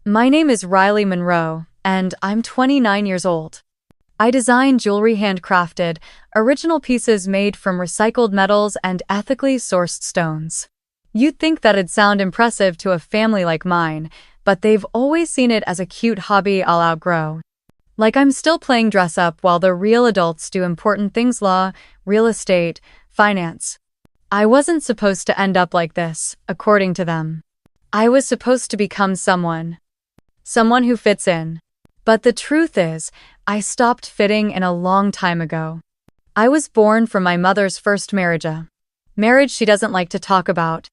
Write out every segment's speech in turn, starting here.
My name is Riley Monroe, and I'm 29 years old. I design jewelry handcrafted, original pieces made from recycled metals and ethically sourced stones. You'd think that'd sound impressive to a family like mine, but they've always seen it as a cute hobby I'll outgrow. Like I'm still playing dress up while the real adults do important things: law, real estate, finance. I wasn't supposed to end up like this, according to them. I was supposed to become someone who fits in. But the truth is, I stopped fitting in a long time ago. I was born from my mother's first marriage, a marriage she doesn't like to talk about.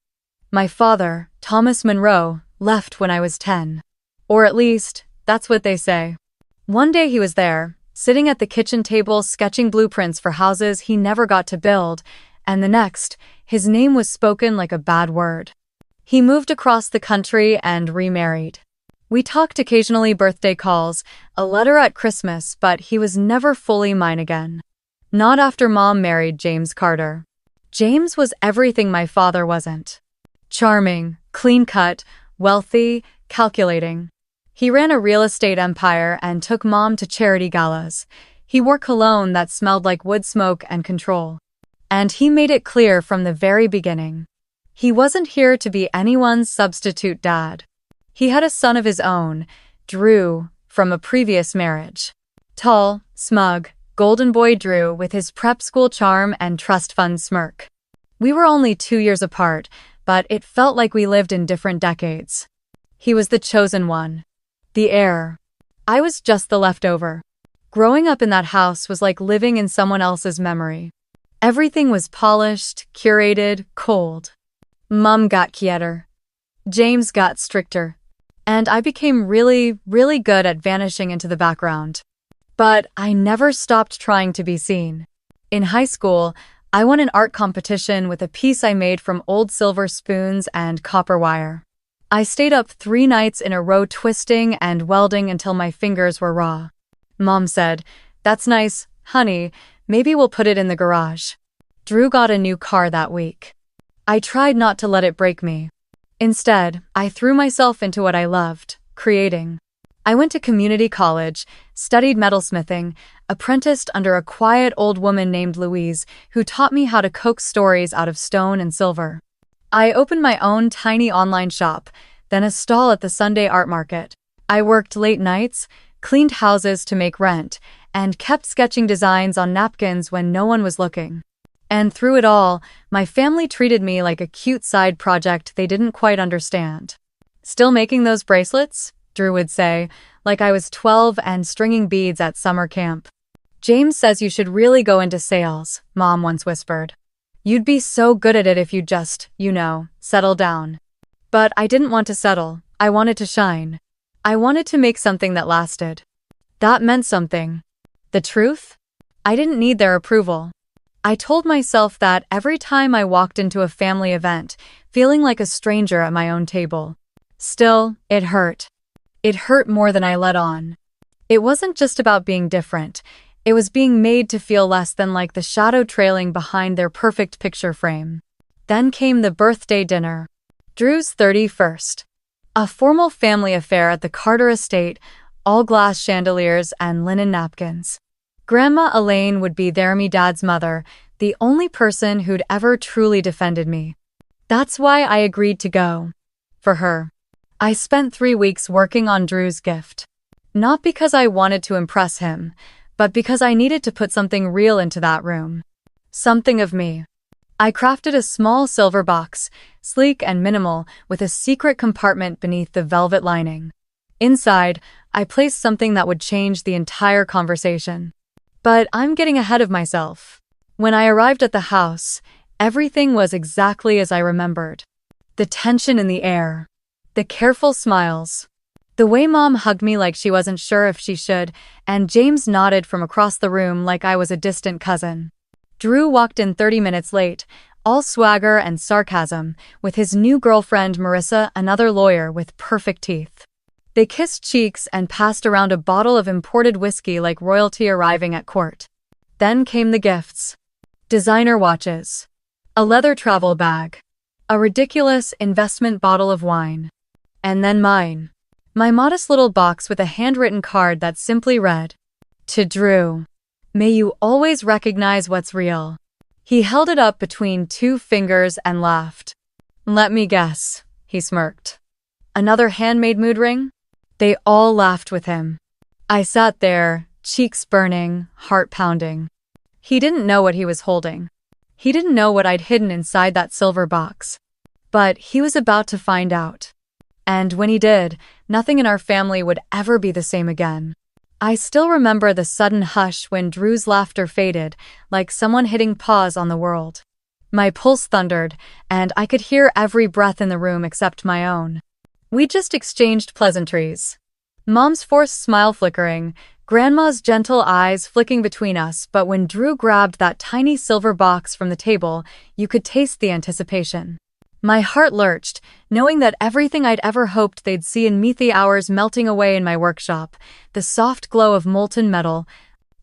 My father, Thomas Monroe, left when I was 10. Or at least, that's what they say. One day he was there, sitting at the kitchen table sketching blueprints for houses he never got to build, and the next, his name was spoken like a bad word. He moved across the country and remarried. We talked occasionally, birthday calls, a letter at Christmas, but he was never fully mine again. Not after Mom married James Carter. James was everything my father wasn't. Charming, clean-cut, wealthy, calculating. He ran a real estate empire and took Mom to charity galas. He wore cologne that smelled like wood smoke and control. And he made it clear from the very beginning. He wasn't here to be anyone's substitute dad. He had a son of his own, Drew, from a previous marriage. Tall, smug, golden boy Drew with his prep school charm and trust fund smirk. We were only 2 years apart, but it felt like we lived in different decades. He was the chosen one. The heir. I was just the leftover. Growing up in that house was like living in someone else's memory. Everything was polished, curated, cold. Mom got quieter. James got stricter. And I became really, really good at vanishing into the background. But I never stopped trying to be seen. In high school, I won an art competition with a piece I made from old silver spoons and copper wire. I stayed up 3 nights in a row twisting and welding until my fingers were raw. Mom said, "That's nice, honey. Maybe we'll put it in the garage." Drew got a new car that week. I tried not to let it break me. Instead, I threw myself into what I loved, creating. I went to community college, studied metalsmithing, apprenticed under a quiet old woman named Louise who taught me how to coax stories out of stone and silver. I opened my own tiny online shop, then a stall at the Sunday art market. I worked late nights, cleaned houses to make rent, and kept sketching designs on napkins when no one was looking. And through it all, my family treated me like a cute side project they didn't quite understand. "Still making those bracelets?" Drew would say, like I was 12 and stringing beads at summer camp. "James says you should really go into sales," Mom once whispered. "You'd be so good at it if you just, settle down." But I didn't want to settle. I wanted to shine. I wanted to make something that lasted. That meant something. The truth? I didn't need their approval. I told myself that every time I walked into a family event, feeling like a stranger at my own table. Still, it hurt. It hurt more than I let on. It wasn't just about being different. It was being made to feel less than like the shadow trailing behind their perfect picture frame. Then came the birthday dinner. Drew's 31st. A formal family affair at the Carter estate, all glass chandeliers and linen napkins. Grandma Elaine would be there, me dad's mother, the only person who'd ever truly defended me. That's why I agreed to go. For her. I spent 3 weeks working on Drew's gift. Not because I wanted to impress him, but because I needed to put something real into that room. Something of me. I crafted a small silver box, sleek and minimal, with a secret compartment beneath the velvet lining. Inside, I placed something that would change the entire conversation. But I'm getting ahead of myself. When I arrived at the house, everything was exactly as I remembered. The tension in the air. The careful smiles. The way Mom hugged me like she wasn't sure if she should, and James nodded from across the room like I was a distant cousin. Drew walked in 30 minutes late, all swagger and sarcasm, with his new girlfriend Marissa, another lawyer with perfect teeth. They kissed cheeks and passed around a bottle of imported whiskey like royalty arriving at court. Then came the gifts. Designer watches. A leather travel bag. A ridiculous investment bottle of wine. And then mine. My modest little box with a handwritten card that simply read, "To Drew. May you always recognize what's real." He held it up between two fingers and laughed. "Let me guess," he smirked. "Another handmade mood ring?" They all laughed with him. I sat there, cheeks burning, heart pounding. He didn't know what he was holding. He didn't know what I'd hidden inside that silver box. But he was about to find out. And when he did, nothing in our family would ever be the same again. I still remember the sudden hush when Drew's laughter faded, like someone hitting pause on the world. My pulse thundered, and I could hear every breath in the room except my own. We just exchanged pleasantries. Mom's forced smile flickering, Grandma's gentle eyes flicking between us, but when Drew grabbed that tiny silver box from the table, you could taste the anticipation. My heart lurched, knowing that everything I'd ever hoped they'd see in me, the hours melting away in my workshop, the soft glow of molten metal,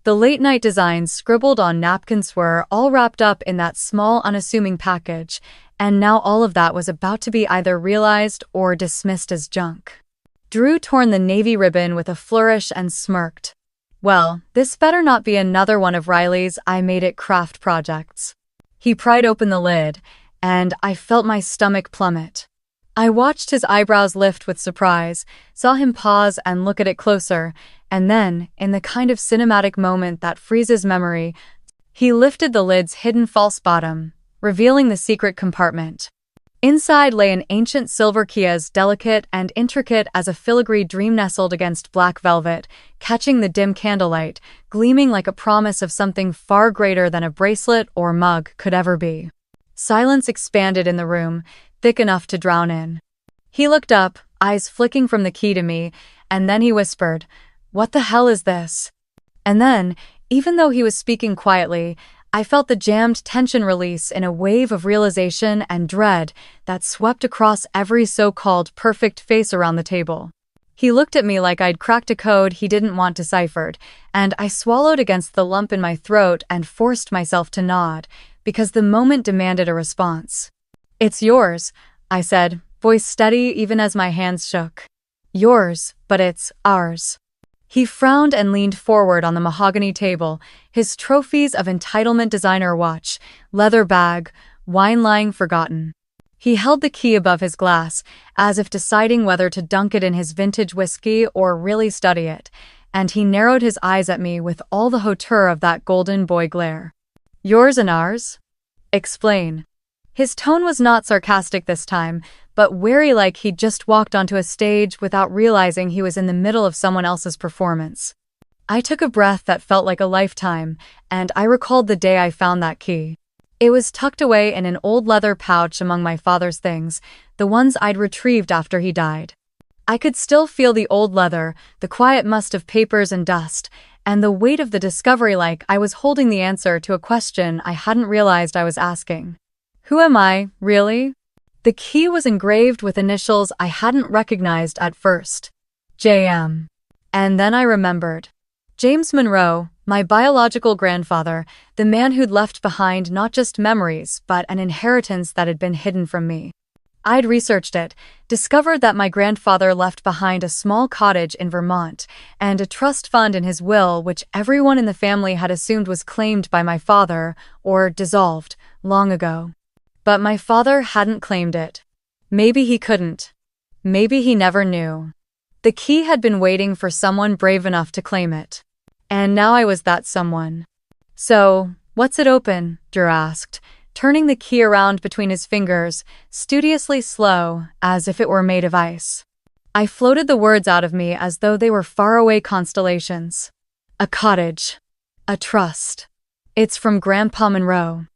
the late-night designs scribbled on napkins were all wrapped up in that small, unassuming package, and now all of that was about to be either realized or dismissed as junk. Drew torn the navy ribbon with a flourish and smirked. "Well, this better not be another one of Riley's I Made It craft projects." He pried open the lid, and I felt my stomach plummet. I watched his eyebrows lift with surprise, saw him pause and look at it closer, and then, in the kind of cinematic moment that freezes memory, he lifted the lid's hidden false bottom, revealing the secret compartment. Inside lay an ancient silver key as delicate and intricate as a filigree dream nestled against black velvet, catching the dim candlelight, gleaming like a promise of something far greater than a bracelet or mug could ever be. Silence expanded in the room, thick enough to drown in. He looked up, eyes flicking from the key to me, and then he whispered, "What the hell is this?" And then, even though he was speaking quietly, I felt the jammed tension release in a wave of realization and dread that swept across every so-called perfect face around the table. He looked at me like I'd cracked a code he didn't want deciphered, and I swallowed against the lump in my throat and forced myself to nod, because the moment demanded a response. "It's yours," I said, voice steady even as my hands shook. "Yours, but it's ours." He frowned and leaned forward on the mahogany table, his trophies of entitlement designer watch, leather bag, wine lying forgotten. He held the key above his glass, as if deciding whether to dunk it in his vintage whiskey or really study it, and he narrowed his eyes at me with all the hauteur of that golden boy glare. "Yours and ours?" "Explain." His tone was not sarcastic this time, but wary, like he'd just walked onto a stage without realizing he was in the middle of someone else's performance. I took a breath that felt like a lifetime, and I recalled the day I found that key. It was tucked away in an old leather pouch among my father's things, the ones I'd retrieved after he died. I could still feel the old leather, the quiet must of papers and dust, and the weight of the discovery, like I was holding the answer to a question I hadn't realized I was asking. Who am I, really? The key was engraved with initials I hadn't recognized at first. J.M. And then I remembered. James Monroe, my biological grandfather, the man who'd left behind not just memories but an inheritance that had been hidden from me. I'd researched it, discovered that my grandfather left behind a small cottage in Vermont and a trust fund in his will which everyone in the family had assumed was claimed by my father, or dissolved, long ago. But my father hadn't claimed it. Maybe he couldn't. Maybe he never knew. The key had been waiting for someone brave enough to claim it. And now I was that someone. "So, what's it open?" Drew asked, turning the key around between his fingers, studiously slow, as if it were made of ice. I floated the words out of me as though they were faraway constellations. "A cottage. A trust. It's from Grandpa Monroe.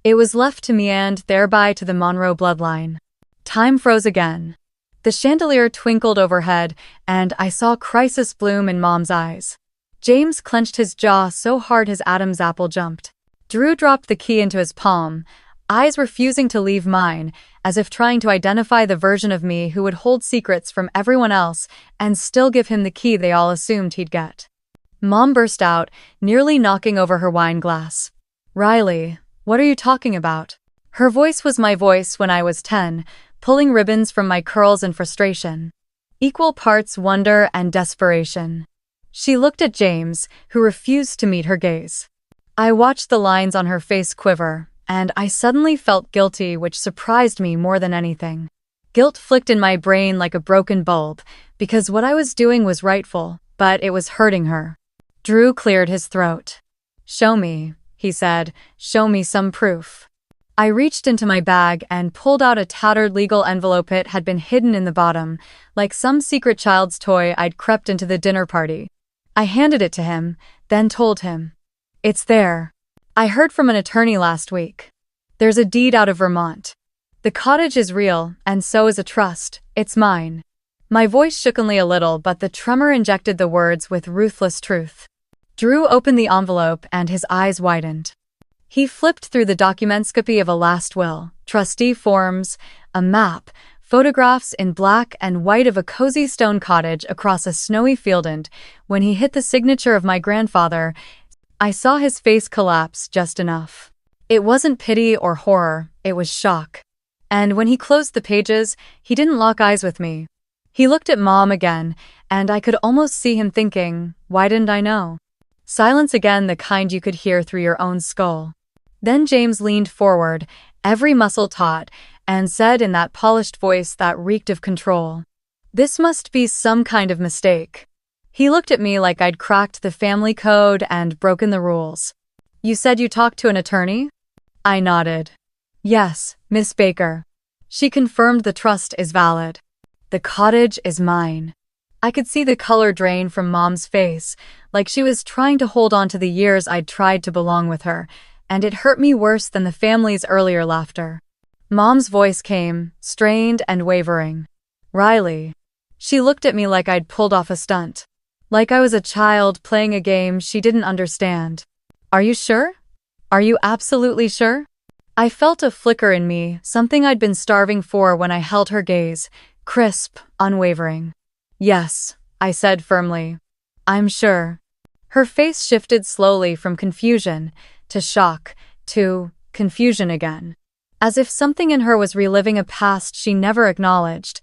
It was left to me and, thereby, to the Monroe bloodline." Time froze again. The chandelier twinkled overhead, and I saw crisis bloom in Mom's eyes. James clenched his jaw so hard his Adam's apple jumped. Drew dropped the key into his palm, eyes refusing to leave mine, as if trying to identify the version of me who would hold secrets from everyone else and still give him the key they all assumed he'd get. Mom burst out, nearly knocking over her wine glass. "Riley, what are you talking about?" Her voice was my voice when I was 10, pulling ribbons from my curls in frustration. equal parts wonder and desperation. She looked at James, who refused to meet her gaze. I watched the lines on her face quiver, and I suddenly felt guilty, which surprised me more than anything. Guilt flicked in my brain like a broken bulb, because what I was doing was rightful, but it was hurting her. Drew cleared his throat. "Show me," he said, "show me some proof." I reached into my bag and pulled out a tattered legal envelope. It had been hidden in the bottom, like some secret child's toy I'd crept into the dinner party. I handed it to him, then told him. "It's there. I heard from an attorney last week. There's a deed out of Vermont. The cottage is real, and so is a trust. It's mine." My voice shook only a little, but the tremor injected the words with ruthless truth. Drew opened the envelope and his eyes widened. He flipped through the documentscopy of a last will, trustee forms, a map, photographs in black and white of a cozy stone cottage across a snowy field, and when he hit the signature of my grandfather, I saw his face collapse just enough. It wasn't pity or horror, it was shock. And when he closed the pages, he didn't lock eyes with me. He looked at Mom again, and I could almost see him thinking, why didn't I know? Silence again, the kind you could hear through your own skull. Then James leaned forward, every muscle taut, and said in that polished voice that reeked of control, "This must be some kind of mistake." He looked at me like I'd cracked the family code and broken the rules. "You said you talked to an attorney?" I nodded. "Yes, Miss Baker. She confirmed the trust is valid. The cottage is mine." I could see the color drain from Mom's face, like she was trying to hold on to the years I'd tried to belong with her, and it hurt me worse than the family's earlier laughter. Mom's voice came, strained and wavering. "Riley." She looked at me like I'd pulled off a stunt. Like I was a child playing a game she didn't understand. "Are you sure? Are you absolutely sure?" I felt a flicker in me, something I'd been starving for when I held her gaze, crisp, unwavering. "Yes," I said firmly. "I'm sure." Her face shifted slowly from confusion to shock to confusion again, as if something in her was reliving a past she never acknowledged,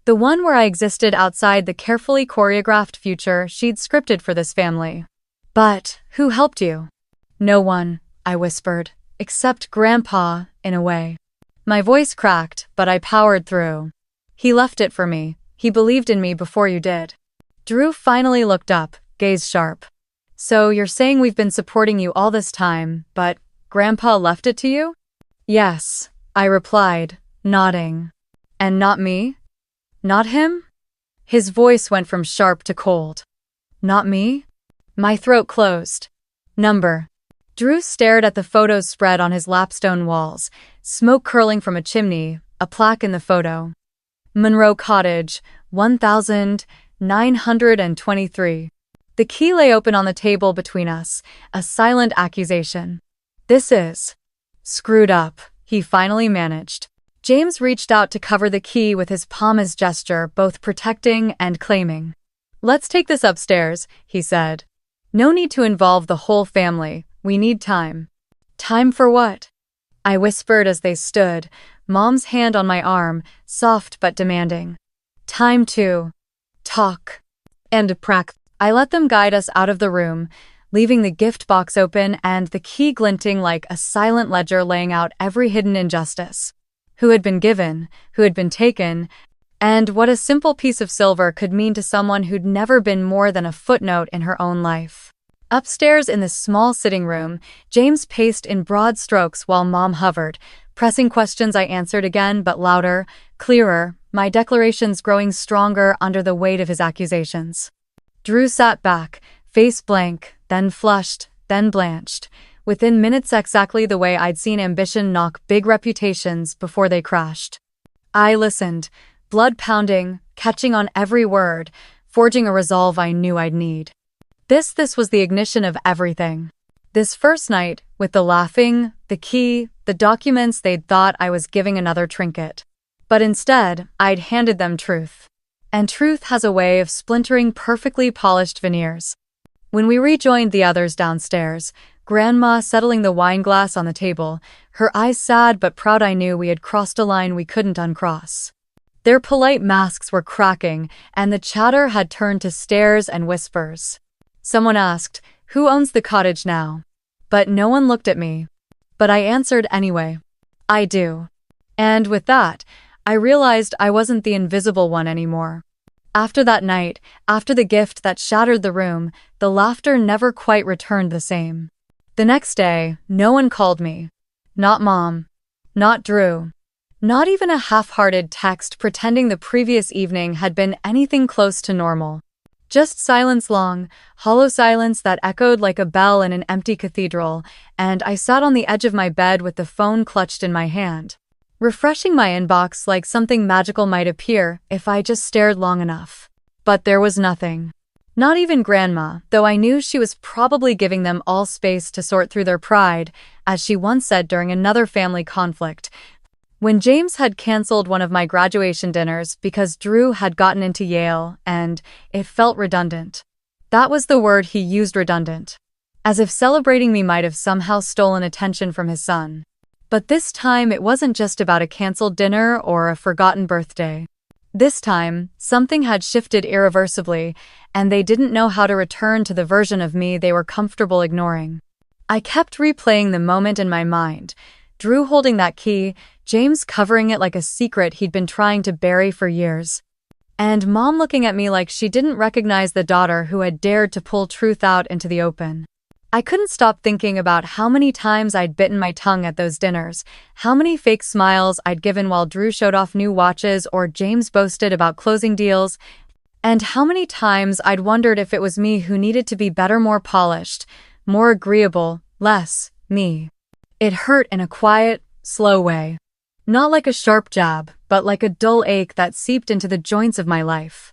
the one where I existed outside the carefully choreographed future she'd scripted for this family. "But who helped you?" "No one," I whispered, "except Grandpa, in a way." My voice cracked, but I powered through. "He left it for me. He believed in me before you did." Drew finally looked up, gaze sharp. "So you're saying we've been supporting you all this time, but Grandpa left it to you?" "Yes," I replied, nodding. "And not me? Not him?" His voice went from sharp to cold. "Not me?" My throat closed. "Number." Drew stared at the photos spread on his lapstone walls, smoke curling from a chimney, a plaque in the photo. "Monroe Cottage, 1923. The key lay open on the table between us, a silent accusation. "This is screwed up," he finally managed. James reached out to cover the key with his palm, his gesture both protecting and claiming. "Let's take this upstairs," he said. "No need to involve the whole family. We need time." "Time for what?" I whispered as they stood, Mom's hand on my arm, soft but demanding. "Time to talk and practice." I let them guide us out of the room, leaving the gift box open and the key glinting like a silent ledger laying out every hidden injustice. Who had been given, who had been taken, and what a simple piece of silver could mean to someone who'd never been more than a footnote in her own life. Upstairs in the small sitting room, James paced in broad strokes while Mom hovered, pressing questions I answered again but louder, clearer, my declarations growing stronger under the weight of his accusations. Drew sat back, face blank, then flushed, then blanched, within minutes exactly the way I'd seen ambition knock big reputations before they crashed. I listened, blood pounding, catching on every word, forging a resolve I knew I'd need. This was the ignition of everything. This first night, with the laughing, the key, the documents, they'd thought I was giving another trinket. But instead, I'd handed them truth. And truth has a way of splintering perfectly polished veneers. When we rejoined the others downstairs, Grandma settling the wine glass on the table, her eyes sad but proud, I knew we had crossed a line we couldn't uncross. Their polite masks were cracking, and the chatter had turned to stares and whispers. Someone asked, "Who owns the cottage now?" But no one looked at me. But I answered anyway. "I do." And with that, I realized I wasn't the invisible one anymore. After that night, after the gift that shattered the room, the laughter never quite returned the same. The next day, no one called me. Not Mom. Not Drew. Not even a half-hearted text pretending the previous evening had been anything close to normal. Just silence, long, hollow silence that echoed like a bell in an empty cathedral, and I sat on the edge of my bed with the phone clutched in my hand, refreshing my inbox like something magical might appear if I just stared long enough. But there was nothing. Not even Grandma, though I knew she was probably giving them all space to sort through their pride, as she once said during another family conflict, when James had canceled one of my graduation dinners because Drew had gotten into Yale, and it felt redundant. That was the word he used, redundant. As if celebrating me might have somehow stolen attention from his son. But this time it wasn't just about a canceled dinner or a forgotten birthday. This time, something had shifted irreversibly, and they didn't know how to return to the version of me they were comfortable ignoring. I kept replaying the moment in my mind. Drew holding that key, James covering it like a secret he'd been trying to bury for years. And Mom looking at me like she didn't recognize the daughter who had dared to pull truth out into the open. I couldn't stop thinking about how many times I'd bitten my tongue at those dinners, how many fake smiles I'd given while Drew showed off new watches or James boasted about closing deals, and how many times I'd wondered if it was me who needed to be better, more polished, more agreeable, less me. It hurt in a quiet, slow way. Not like a sharp jab, but like a dull ache that seeped into the joints of my life.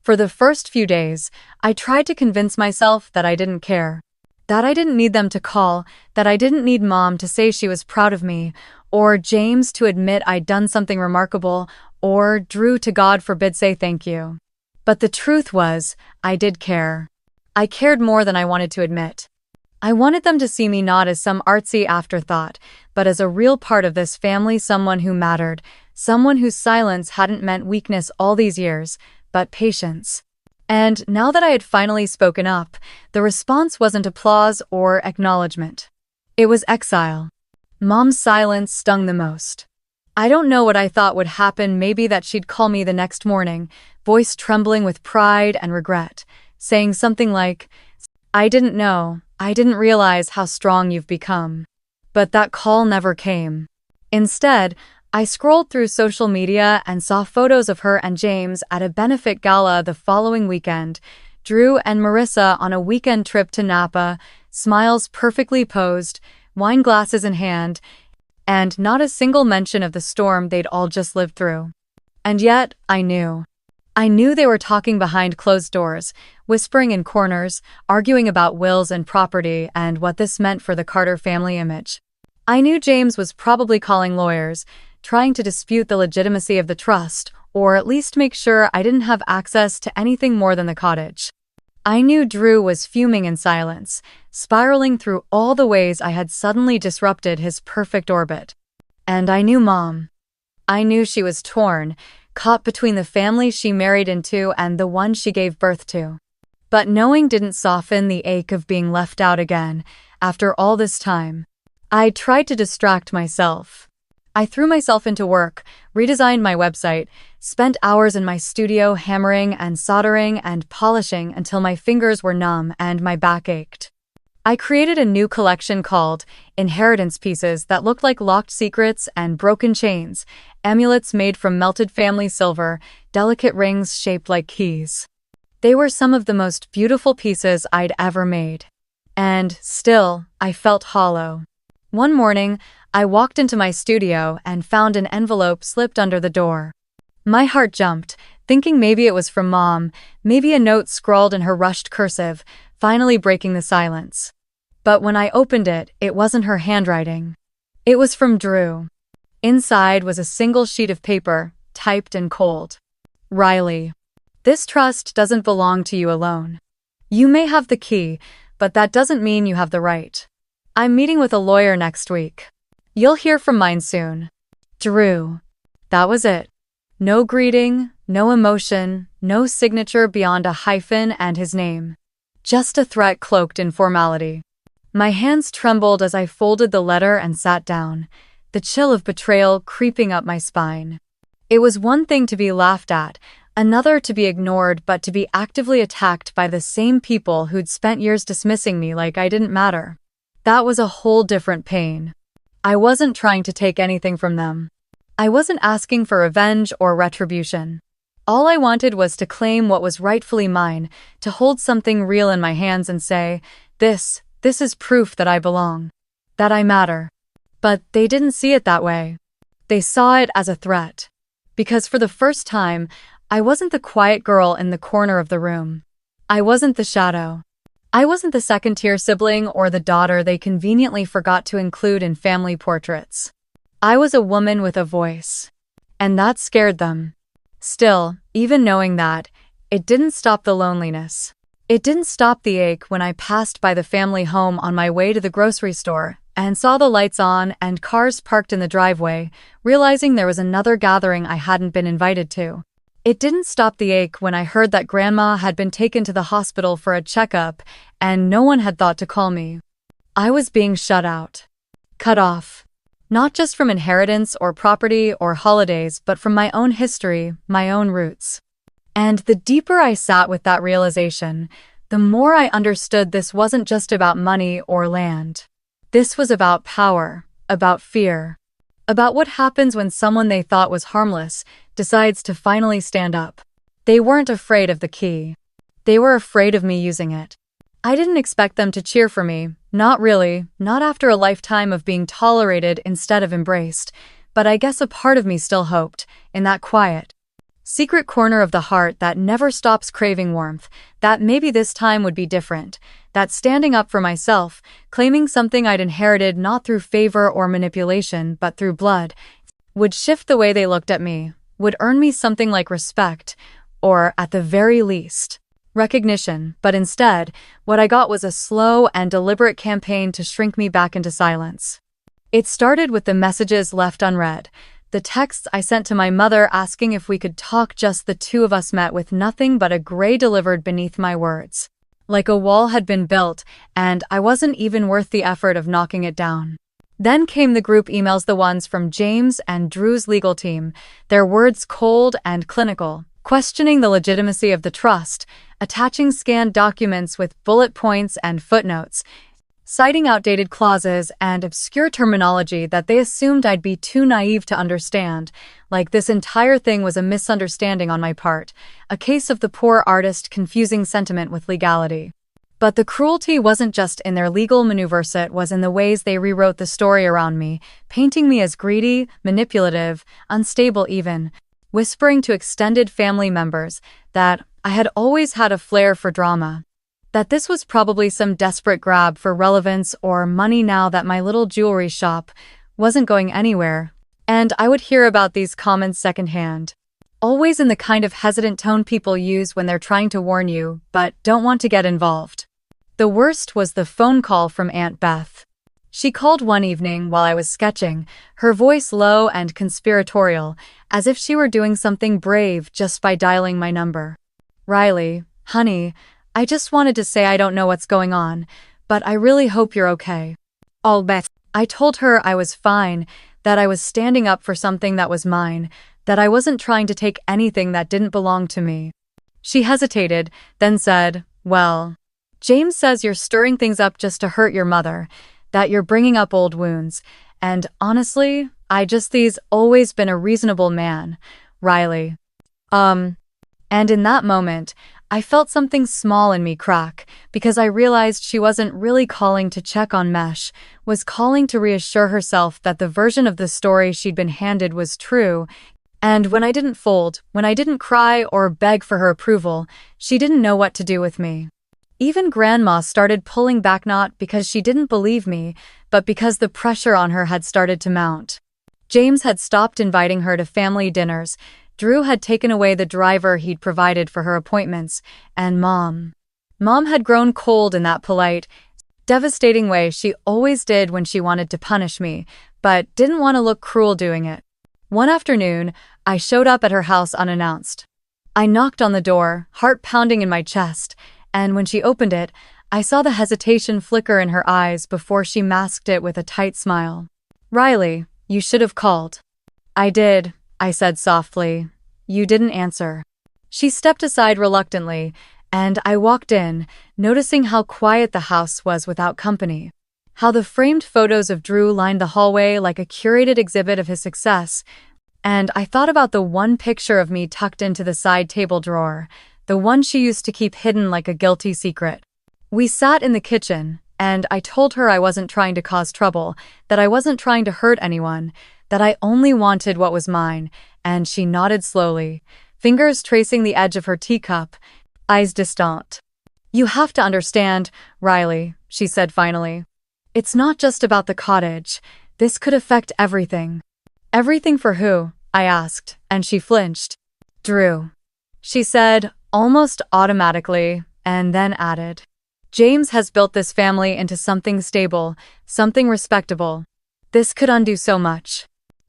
For the first few days, I tried to convince myself that I didn't care. That I didn't need them to call, that I didn't need Mom to say she was proud of me, or James to admit I'd done something remarkable, or Drew to God forbid say thank you. But the truth was, I did care. I cared more than I wanted to admit. I wanted them to see me not as some artsy afterthought, but as a real part of this family, someone who mattered, someone whose silence hadn't meant weakness all these years, but patience. And now that I had finally spoken up, the response wasn't applause or acknowledgement. It was exile. Mom's silence stung the most. I don't know what I thought would happen, maybe that she'd call me the next morning, voice trembling with pride and regret, saying something like, "I didn't know, I didn't realize how strong you've become." But that call never came. Instead, I scrolled through social media and saw photos of her and James at a benefit gala the following weekend, Drew and Marissa on a weekend trip to Napa, smiles perfectly posed, wine glasses in hand, and not a single mention of the storm they'd all just lived through. And yet, I knew. I knew they were talking behind closed doors, whispering in corners, arguing about wills and property and what this meant for the Carter family image. I knew James was probably calling lawyers, trying to dispute the legitimacy of the trust, or at least make sure I didn't have access to anything more than the cottage. I knew Drew was fuming in silence, spiraling through all the ways I had suddenly disrupted his perfect orbit. And I knew Mom. I knew she was torn, caught between the family she married into and the one she gave birth to. But knowing didn't soften the ache of being left out again, after all this time. I tried to distract myself. I threw myself into work, redesigned my website, spent hours in my studio hammering and soldering and polishing until my fingers were numb and my back ached. I created a new collection called Inheritance Pieces that looked like locked secrets and broken chains, amulets made from melted family silver, delicate rings shaped like keys. They were some of the most beautiful pieces I'd ever made. And still, I felt hollow. One morning, I walked into my studio and found an envelope slipped under the door. My heart jumped, thinking maybe it was from Mom, maybe a note scrawled in her rushed cursive, finally breaking the silence. But when I opened it, it wasn't her handwriting. It was from Drew. Inside was a single sheet of paper, typed and cold. "Riley, this trust doesn't belong to you alone. You may have the key, but that doesn't mean you have the right. I'm meeting with a lawyer next week. You'll hear from mine soon. Drew." That was it. No greeting, no emotion, no signature beyond a hyphen and his name. Just a threat cloaked in formality. My hands trembled as I folded the letter and sat down, the chill of betrayal creeping up my spine. It was one thing to be laughed at, another to be ignored, but to be actively attacked by the same people who'd spent years dismissing me like I didn't matter. That was a whole different pain. I wasn't trying to take anything from them. I wasn't asking for revenge or retribution. All I wanted was to claim what was rightfully mine, to hold something real in my hands and say, this is proof that I belong, that I matter. But they didn't see it that way. They saw it as a threat. Because for the first time, I wasn't the quiet girl in the corner of the room. I wasn't the shadow. I wasn't the second-tier sibling or the daughter they conveniently forgot to include in family portraits. I was a woman with a voice. And that scared them. Still, even knowing that, it didn't stop the loneliness. It didn't stop the ache when I passed by the family home on my way to the grocery store and saw the lights on and cars parked in the driveway, realizing there was another gathering I hadn't been invited to. It didn't stop the ache when I heard that Grandma had been taken to the hospital for a checkup and no one had thought to call me. I was being shut out. Cut off. Not just from inheritance or property or holidays, but from my own history, my own roots. And the deeper I sat with that realization, the more I understood this wasn't just about money or land. This was about power, about fear, about what happens when someone they thought was harmless decides to finally stand up. They weren't afraid of the key. They were afraid of me using it. I didn't expect them to cheer for me, not really, not after a lifetime of being tolerated instead of embraced, but I guess a part of me still hoped, in that quiet, secret corner of the heart that never stops craving warmth, that maybe this time would be different, that standing up for myself, claiming something I'd inherited not through favor or manipulation but through blood, would shift the way they looked at me, would earn me something like respect, or, at the very least, recognition. But instead, what I got was a slow and deliberate campaign to shrink me back into silence. It started with the messages left unread, the texts I sent to my mother asking if we could talk, just the two of us met with nothing but a gray delivered beneath my words. Like a wall had been built, and I wasn't even worth the effort of knocking it down. Then came the group emails, the ones from James and Drew's legal team, their words cold and clinical, questioning the legitimacy of the trust, attaching scanned documents with bullet points and footnotes, citing outdated clauses and obscure terminology that they assumed I'd be too naive to understand, like this entire thing was a misunderstanding on my part, a case of the poor artist confusing sentiment with legality. But the cruelty wasn't just in their legal maneuvers, it was in the ways they rewrote the story around me, painting me as greedy, manipulative, unstable even, whispering to extended family members that I had always had a flair for drama, that this was probably some desperate grab for relevance or money now that my little jewelry shop wasn't going anywhere. And I would hear about these comments secondhand, always in the kind of hesitant tone people use when they're trying to warn you, but don't want to get involved. The worst was the phone call from Aunt Beth. She called one evening while I was sketching, her voice low and conspiratorial, as if she were doing something brave just by dialing my number. "Riley, honey, I just wanted to say I don't know what's going on, but I really hope you're okay." "All bet." I told her I was fine, that I was standing up for something that was mine, that I wasn't trying to take anything that didn't belong to me. She hesitated, then said, "Well, James says you're stirring things up just to hurt your mother, that you're bringing up old wounds, and honestly, he's always been a reasonable man, Riley." And in that moment, I felt something small in me crack, because I realized she wasn't really calling to check on Mesh, was calling to reassure herself that the version of the story she'd been handed was true, and when I didn't fold, when I didn't cry or beg for her approval, she didn't know what to do with me. Even Grandma started pulling back, not because she didn't believe me, but because the pressure on her had started to mount. James had stopped inviting her to family dinners, Drew had taken away the driver he'd provided for her appointments, and Mom had grown cold in that polite, devastating way she always did when she wanted to punish me, but didn't want to look cruel doing it. One afternoon, I showed up at her house unannounced. I knocked on the door, heart pounding in my chest, and when she opened it, I saw the hesitation flicker in her eyes before she masked it with a tight smile. "Riley, you should have called." "I did," I said softly. "You didn't answer." She stepped aside reluctantly, and I walked in, noticing how quiet the house was without company. How the framed photos of Drew lined the hallway like a curated exhibit of his success, and I thought about the one picture of me tucked into the side table drawer, the one she used to keep hidden like a guilty secret. We sat in the kitchen, and I told her I wasn't trying to cause trouble, that I wasn't trying to hurt anyone, that I only wanted what was mine, and she nodded slowly, fingers tracing the edge of her teacup, eyes distant. "You have to understand, Riley," she said finally. "It's not just about the cottage. This could affect everything." "Everything for who?" I asked, and she flinched. "Drew," she said, almost automatically, and then added, "James has built this family into something stable, something respectable. This could undo so much."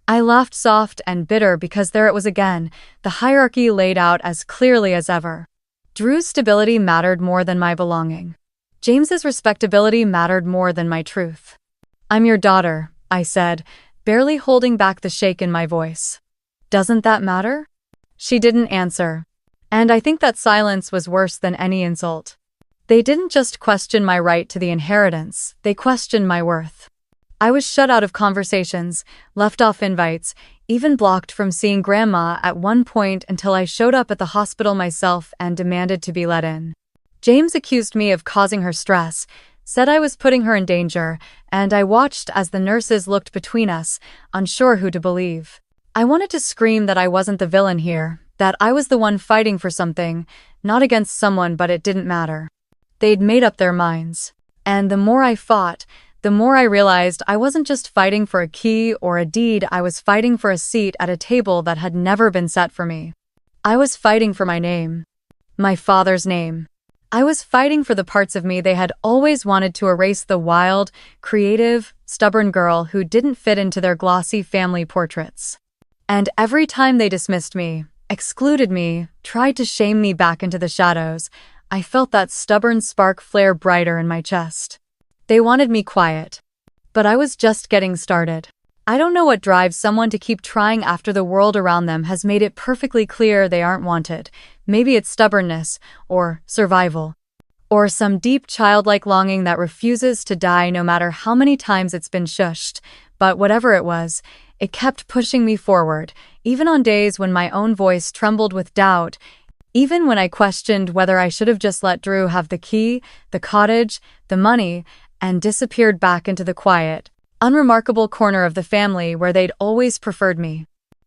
I laughed soft and bitter because there it was again, the hierarchy laid out as clearly as ever. Drew's stability mattered more than my belonging. James's respectability mattered more than my truth. "I'm your daughter," I said, barely holding back the shake in my voice. "Doesn't that matter?" She didn't answer. And I think that silence was worse than any insult. They didn't just question my right to the inheritance, they questioned my worth. I was shut out of conversations, left off invites, even blocked from seeing Grandma at one point until I showed up at the hospital myself and demanded to be let in. James accused me of causing her stress, said I was putting her in danger, and I watched as the nurses looked between us, unsure who to believe. I wanted to scream that I wasn't the villain here, that I was the one fighting for something, not against someone, but it didn't matter. They'd made up their minds. And the more I fought, the more I realized I wasn't just fighting for a key or a deed, I was fighting for a seat at a table that had never been set for me. I was fighting for my name. My father's name. I was fighting for the parts of me they had always wanted to erase, the wild, creative, stubborn girl who didn't fit into their glossy family portraits. And every time they dismissed me, excluded me, tried to shame me back into the shadows, I felt that stubborn spark flare brighter in my chest. They wanted me quiet. But I was just getting started. I don't know what drives someone to keep trying after the world around them has made it perfectly clear they aren't wanted. Maybe it's stubbornness, or survival, or some deep childlike longing that refuses to die no matter how many times it's been shushed. But whatever it was, it kept pushing me forward, even on days when my own voice trembled with doubt, even when I questioned whether I should have just let Drew have the key, the cottage, the money, and disappeared back into the quiet, unremarkable corner of the family where they'd always preferred me.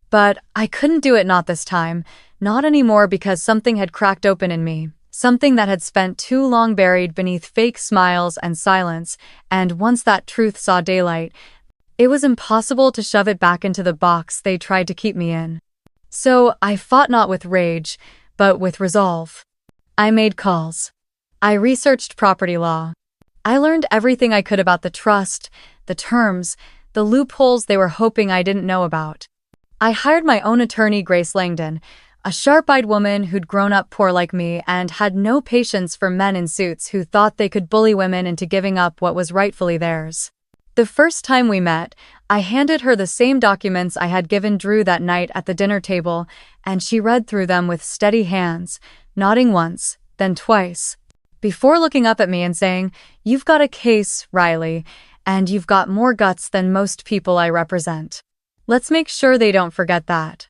But I couldn't do it, not this time, not anymore, because something had cracked open in me, something that had spent too long buried beneath fake smiles and silence, and once that truth saw daylight, it was impossible to shove it back into the box they tried to keep me in. So I fought not with rage, but with resolve. I made calls. I researched property law. I learned everything I could about the trust, the terms, the loopholes they were hoping I didn't know about. I hired my own attorney, Grace Langdon, a sharp-eyed woman who'd grown up poor like me and had no patience for men in suits who thought they could bully women into giving up what was rightfully theirs. The first time we met, I handed her the same documents I had given Drew that night at the dinner table, and she read through them with steady hands, nodding once, then twice, before looking up at me and saying, "You've got a case, Riley, and you've got more guts than most people I represent. Let's make sure they don't forget that."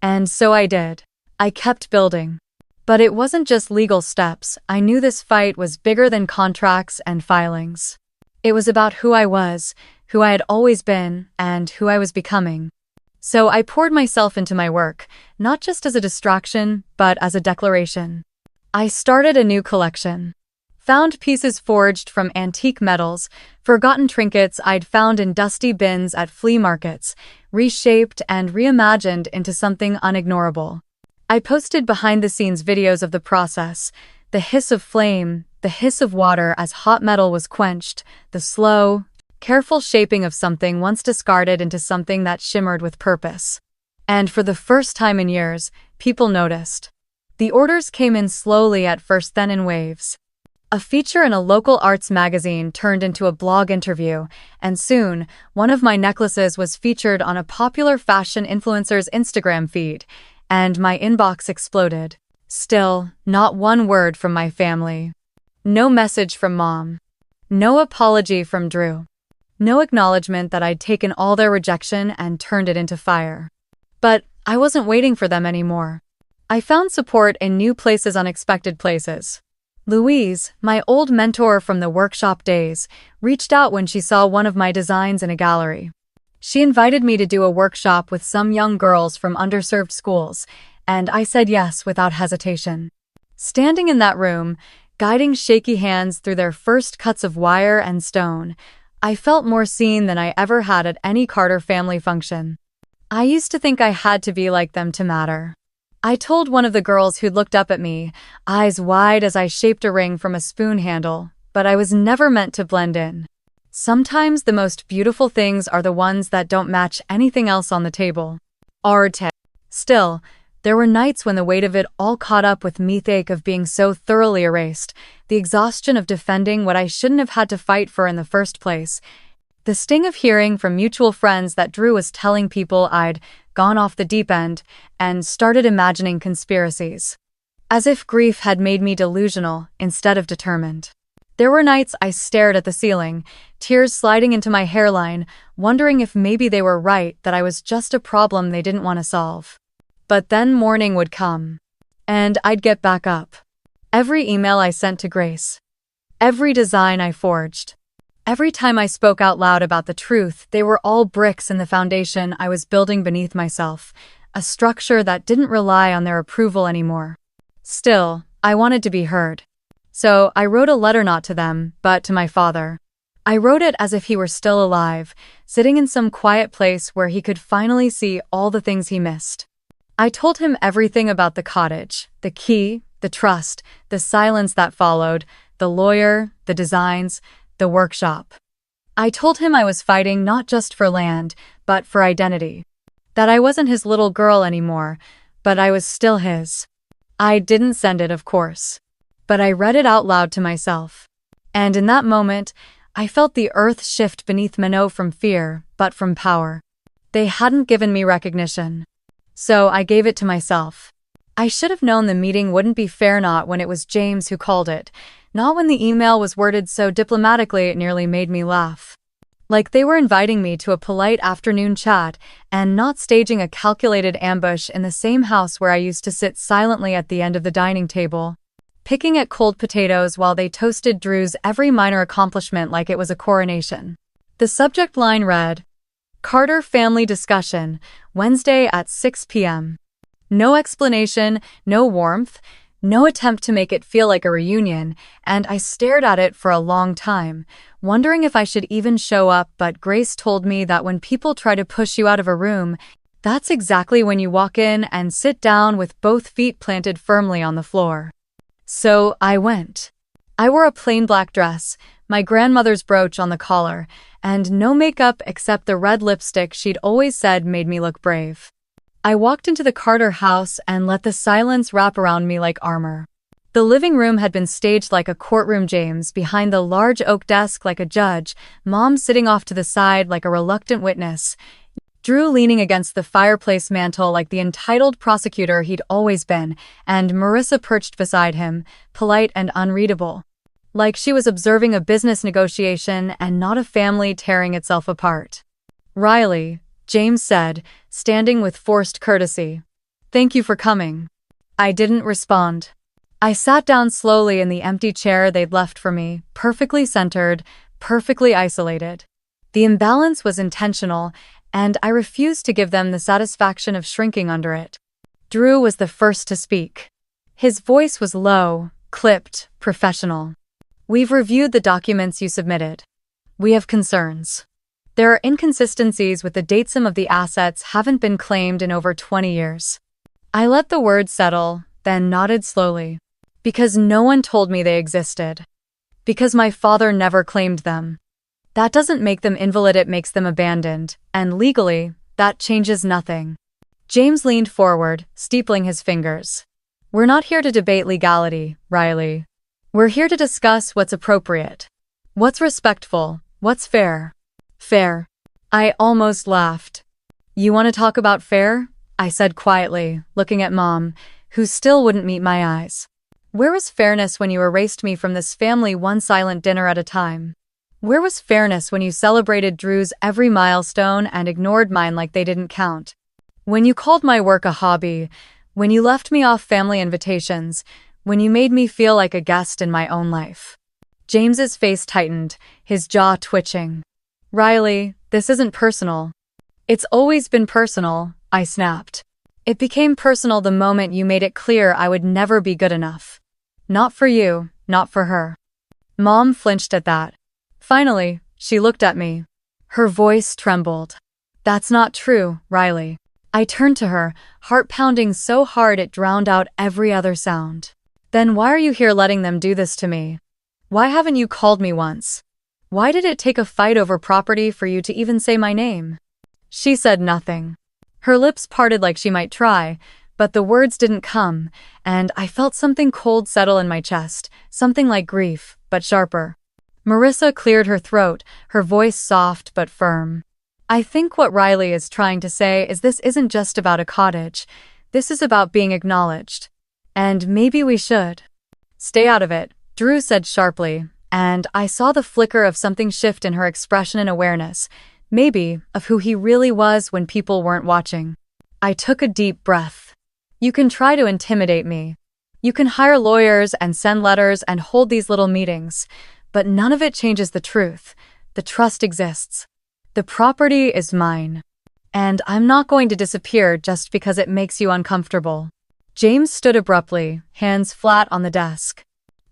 And so I did. I kept building. But it wasn't just legal steps. I knew this fight was bigger than contracts and filings. It was about who I was, who I had always been, and who I was becoming. So I poured myself into my work, not just as a distraction, but as a declaration. I started a new collection. Found pieces forged from antique metals, forgotten trinkets I'd found in dusty bins at flea markets, reshaped and reimagined into something unignorable. I posted behind-the-scenes videos of the process, the hiss of flame, the hiss of water as hot metal was quenched, the slow, careful shaping of something once discarded into something that shimmered with purpose. And for the first time in years, people noticed. The orders came in slowly at first, then in waves. A feature in a local arts magazine turned into a blog interview, and soon, one of my necklaces was featured on a popular fashion influencer's Instagram feed, and my inbox exploded. Still, not one word from my family. No message from Mom. No apology from Drew. No acknowledgement that I'd taken all their rejection and turned it into fire. But I wasn't waiting for them anymore. I found support in new places, unexpected places. Louise, my old mentor from the workshop days, reached out when she saw one of my designs in a gallery. She invited me to do a workshop with some young girls from underserved schools, and I said yes without hesitation. Standing in that room, guiding shaky hands through their first cuts of wire and stone, I felt more seen than I ever had at any Carter family function. I used to think I had to be like them to matter. I told one of the girls who'd looked up at me, eyes wide as I shaped a ring from a spoon handle, but I was never meant to blend in. Sometimes the most beautiful things are the ones that don't match anything else on the table. Still, there were nights when the weight of it all caught up with me, the ache of being so thoroughly erased, the exhaustion of defending what I shouldn't have had to fight for in the first place, the sting of hearing from mutual friends that Drew was telling people I'd gone off the deep end and started imagining conspiracies. As if grief had made me delusional instead of determined. There were nights I stared at the ceiling, tears sliding into my hairline, wondering if maybe they were right, that I was just a problem they didn't want to solve. But then morning would come, and I'd get back up. Every email I sent to Grace, every design I forged, every time I spoke out loud about the truth, they were all bricks in the foundation I was building beneath myself, a structure that didn't rely on their approval anymore. Still, I wanted to be heard. So I wrote a letter, not to them, but to my father. I wrote it as if he were still alive, sitting in some quiet place where he could finally see all the things he missed. I told him everything about the cottage, the key, the trust, the silence that followed, the lawyer, the designs, the workshop. I told him I was fighting not just for land, but for identity. That I wasn't his little girl anymore, but I was still his. I didn't send it, of course. But I read it out loud to myself. And in that moment, I felt the earth shift beneath me, not from fear, but from power. They hadn't given me recognition. So I gave it to myself. I should have known the meeting wouldn't be fair, not when it was James who called it, not when the email was worded so diplomatically it nearly made me laugh. Like they were inviting me to a polite afternoon chat and not staging a calculated ambush in the same house where I used to sit silently at the end of the dining table, picking at cold potatoes while they toasted Drew's every minor accomplishment like it was a coronation. The subject line read, Carter Family Discussion, Wednesday at 6 p.m. No explanation, no warmth, no attempt to make it feel like a reunion, and I stared at it for a long time, wondering if I should even show up, but Grace told me that when people try to push you out of a room, that's exactly when you walk in and sit down with both feet planted firmly on the floor. So I went. I wore a plain black dress, my grandmother's brooch on the collar, and no makeup except the red lipstick she'd always said made me look brave. I walked into the Carter house and let the silence wrap around me like armor. The living room had been staged like a courtroom, James behind the large oak desk like a judge, Mom sitting off to the side like a reluctant witness, Drew leaning against the fireplace mantel like the entitled prosecutor he'd always been, and Marissa perched beside him, polite and unreadable. Like she was observing a business negotiation and not a family tearing itself apart. Riley, James said, standing with forced courtesy. Thank you for coming. I didn't respond. I sat down slowly in the empty chair they'd left for me, perfectly centered, perfectly isolated. The imbalance was intentional, and I refused to give them the satisfaction of shrinking under it. Drew was the first to speak. His voice was low, clipped, professional. We've reviewed the documents you submitted. We have concerns. There are inconsistencies with the dates. Some of the assets haven't been claimed in over 20 years. I let the words settle, then nodded slowly. Because no one told me they existed. Because my father never claimed them. That doesn't make them invalid, it makes them abandoned, and legally, that changes nothing. James leaned forward, steepling his fingers. We're not here to debate legality, Riley. We're here to discuss what's appropriate. What's respectful, what's fair. Fair. I almost laughed. You want to talk about fair? I said quietly, looking at Mom, who still wouldn't meet my eyes. Where was fairness when you erased me from this family one silent dinner at a time? Where was fairness when you celebrated Drew's every milestone and ignored mine like they didn't count? When you called my work a hobby, when you left me off family invitations, when you made me feel like a guest in my own life. James's face tightened, his jaw twitching. Riley, this isn't personal. It's always been personal, I snapped. It became personal the moment you made it clear I would never be good enough. Not for you, not for her. Mom flinched at that. Finally, she looked at me. Her voice trembled. That's not true, Riley. I turned to her, heart pounding so hard it drowned out every other sound. Then why are you here letting them do this to me? Why haven't you called me once? Why did it take a fight over property for you to even say my name? She said nothing. Her lips parted like she might try, but the words didn't come, and I felt something cold settle in my chest, something like grief, but sharper. Marissa cleared her throat, her voice soft but firm. I think what Riley is trying to say is this isn't just about a cottage. This is about being acknowledged. And maybe we should. Stay out of it, Drew said sharply, and I saw the flicker of something shift in her expression and awareness, maybe of who he really was when people weren't watching. I took a deep breath. You can try to intimidate me. You can hire lawyers and send letters and hold these little meetings, but none of it changes the truth. The trust exists. The property is mine. And I'm not going to disappear just because it makes you uncomfortable. James stood abruptly, hands flat on the desk.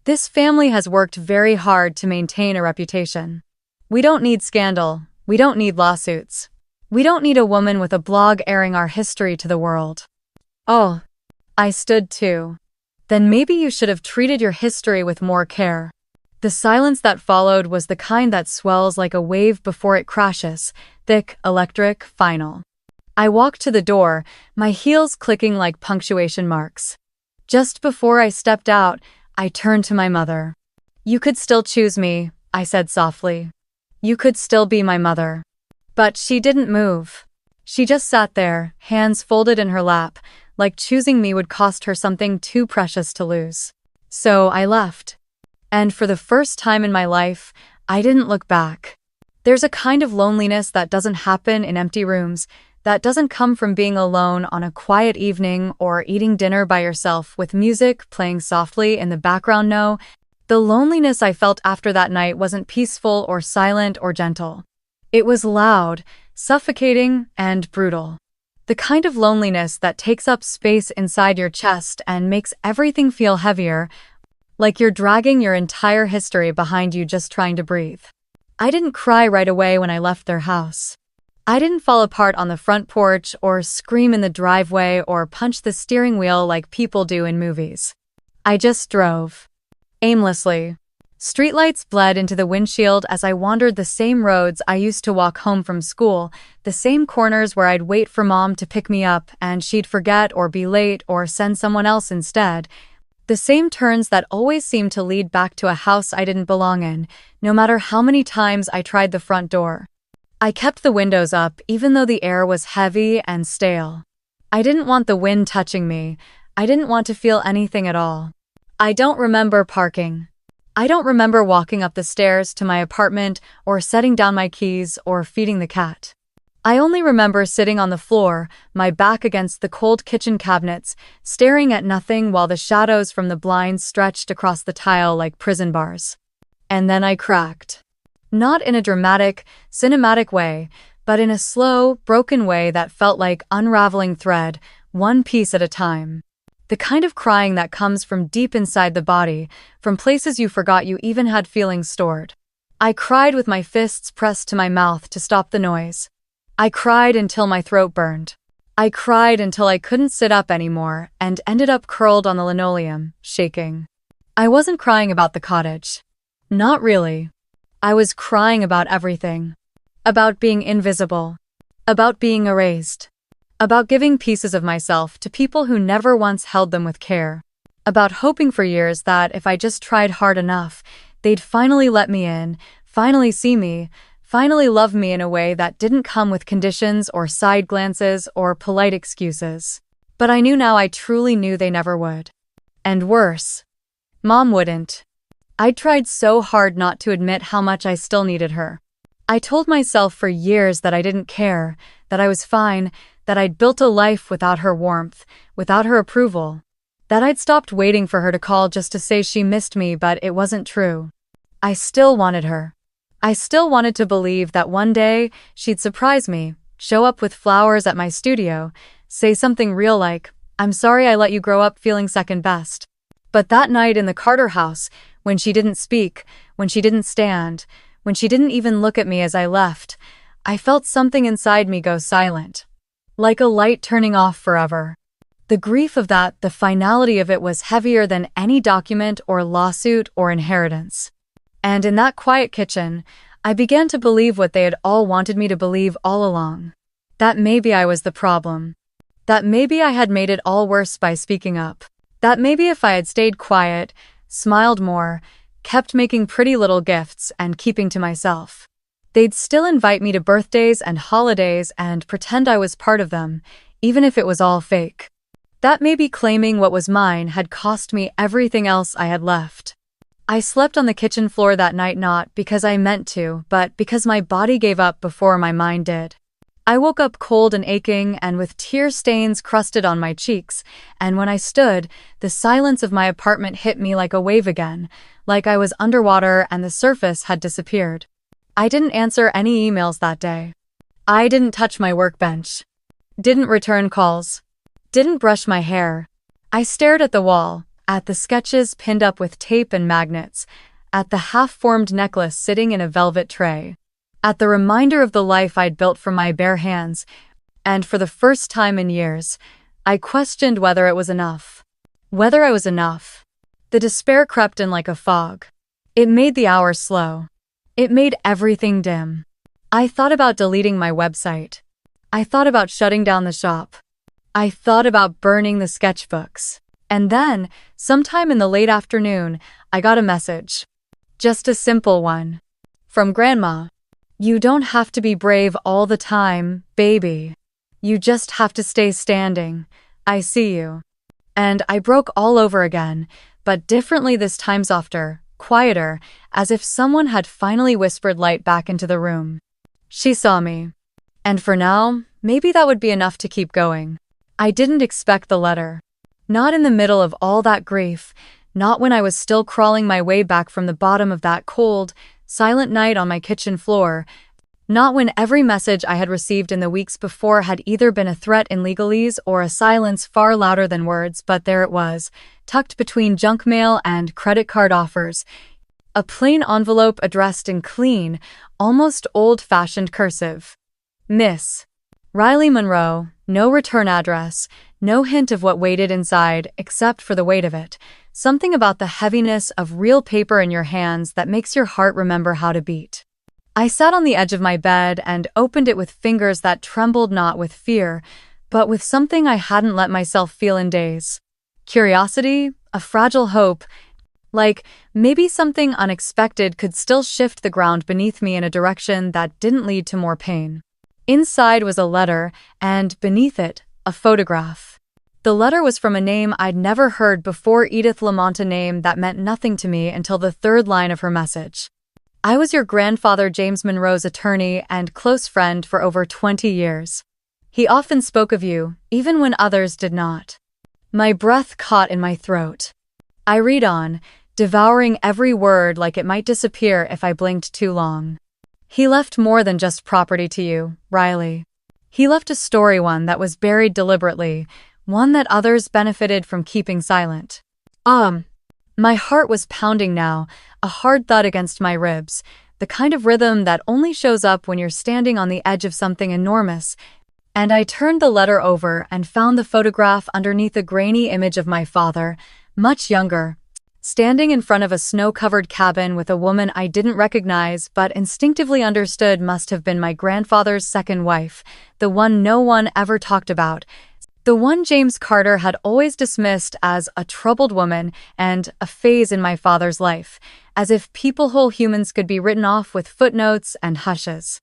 This family has worked very hard to maintain a reputation. We don't need scandal. We don't need lawsuits. We don't need a woman with a blog airing our history to the world. Oh, I stood too. Then maybe you should have treated your history with more care. The silence that followed was the kind that swells like a wave before it crashes, thick, electric, final. I walked to the door, my heels clicking like punctuation marks. Just before I stepped out, I turned to my mother. You could still choose me, I said softly. You could still be my mother. But she didn't move. She just sat there, hands folded in her lap, like choosing me would cost her something too precious to lose. So I left. And for the first time in my life, I didn't look back. There's a kind of loneliness that doesn't happen in empty rooms, that doesn't come from being alone on a quiet evening or eating dinner by yourself with music playing softly in the background. No, the loneliness I felt after that night wasn't peaceful or silent or gentle. It was loud, suffocating, and brutal. The kind of loneliness that takes up space inside your chest and makes everything feel heavier, like you're dragging your entire history behind you just trying to breathe. I didn't cry right away when I left their house. I didn't fall apart on the front porch or scream in the driveway or punch the steering wheel like people do in movies. I just drove. Aimlessly. Streetlights bled into the windshield as I wandered the same roads I used to walk home from school, the same corners where I'd wait for Mom to pick me up and she'd forget or be late or send someone else instead. The same turns that always seemed to lead back to a house I didn't belong in, no matter how many times I tried the front door. I kept the windows up even though the air was heavy and stale. I didn't want the wind touching me. I didn't want to feel anything at all. I don't remember parking. I don't remember walking up the stairs to my apartment or setting down my keys or feeding the cat. I only remember sitting on the floor, my back against the cold kitchen cabinets, staring at nothing while the shadows from the blinds stretched across the tile like prison bars. And then I cracked. Not in a dramatic, cinematic way, but in a slow, broken way that felt like unraveling thread, one piece at a time. The kind of crying that comes from deep inside the body, from places you forgot you even had feelings stored. I cried with my fists pressed to my mouth to stop the noise. I cried until my throat burned. I cried until I couldn't sit up anymore and ended up curled on the linoleum, shaking. I wasn't crying about the cottage. Not really. I was crying about everything. About being invisible. About being erased. About giving pieces of myself to people who never once held them with care. About hoping for years that if I just tried hard enough, they'd finally let me in, finally see me, finally love me in a way that didn't come with conditions or side glances or polite excuses. But I knew now, I truly knew they never would. And worse, Mom wouldn't. I'd tried so hard not to admit how much I still needed her. I told myself for years that I didn't care, that I was fine, that I'd built a life without her warmth, without her approval. That I'd stopped waiting for her to call just to say she missed me, but it wasn't true. I still wanted her. I still wanted to believe that one day she'd surprise me, show up with flowers at my studio, say something real like, "I'm sorry I let you grow up feeling second best." But that night in the Carter house, when she didn't speak, when she didn't stand, when she didn't even look at me as I left, I felt something inside me go silent. Like a light turning off forever. The grief of that, the finality of it, was heavier than any document or lawsuit or inheritance. And in that quiet kitchen, I began to believe what they had all wanted me to believe all along. That maybe I was the problem. That maybe I had made it all worse by speaking up. That maybe if I had stayed quiet, smiled more, kept making pretty little gifts and keeping to myself, they'd still invite me to birthdays and holidays and pretend I was part of them, even if it was all fake. That maybe claiming what was mine had cost me everything else I had left. I slept on the kitchen floor that night not because I meant to, but because my body gave up before my mind did. I woke up cold and aching and with tear stains crusted on my cheeks, and when I stood, the silence of my apartment hit me like a wave again, like I was underwater and the surface had disappeared. I didn't answer any emails that day. I didn't touch my workbench. Didn't return calls. Didn't brush my hair. I stared at the wall, at the sketches pinned up with tape and magnets, at the half-formed necklace sitting in a velvet tray, at the reminder of the life I'd built from my bare hands, and for the first time in years, I questioned whether it was enough. Whether I was enough. The despair crept in like a fog. It made the hours slow. It made everything dim. I thought about deleting my website. I thought about shutting down the shop. I thought about burning the sketchbooks. And then, sometime in the late afternoon, I got a message. Just a simple one. From Grandma. "You don't have to be brave all the time, baby. You just have to stay standing. I see you." And I broke all over again, but differently this time, softer, quieter, as if someone had finally whispered light back into the room. She saw me. And for now, maybe that would be enough to keep going. I didn't expect the letter. Not in the middle of all that grief, not when I was still crawling my way back from the bottom of that cold, silent night on my kitchen floor, not when every message I had received in the weeks before had either been a threat in legalese or a silence far louder than words, but there it was, tucked between junk mail and credit card offers, a plain envelope addressed in clean, almost old-fashioned cursive. Miss Riley Monroe, no return address, no hint of what waited inside except for the weight of it, something about the heaviness of real paper in your hands that makes your heart remember how to beat. I sat on the edge of my bed and opened it with fingers that trembled not with fear, but with something I hadn't let myself feel in days. Curiosity, a fragile hope, like maybe something unexpected could still shift the ground beneath me in a direction that didn't lead to more pain. Inside was a letter, and beneath it, a photograph. The letter was from a name I'd never heard before, Edith Lamont, a name that meant nothing to me until the third line of her message. "I was your grandfather James Monroe's attorney and close friend for over 20 years. He often spoke of you, even when others did not." My breath caught in my throat. I read on, devouring every word like it might disappear if I blinked too long. "He left more than just property to you, Riley. He left a story, one that was buried deliberately, one that others benefited from keeping silent." My heart was pounding now, a hard thud against my ribs, the kind of rhythm that only shows up when you're standing on the edge of something enormous, and I turned the letter over and found the photograph underneath a grainy image of my father, much younger, standing in front of a snow-covered cabin with a woman I didn't recognize but instinctively understood must have been my grandfather's second wife, the one no one ever talked about, the one James Carter had always dismissed as a troubled woman and a phase in my father's life, as if whole humans could be written off with footnotes and hushes.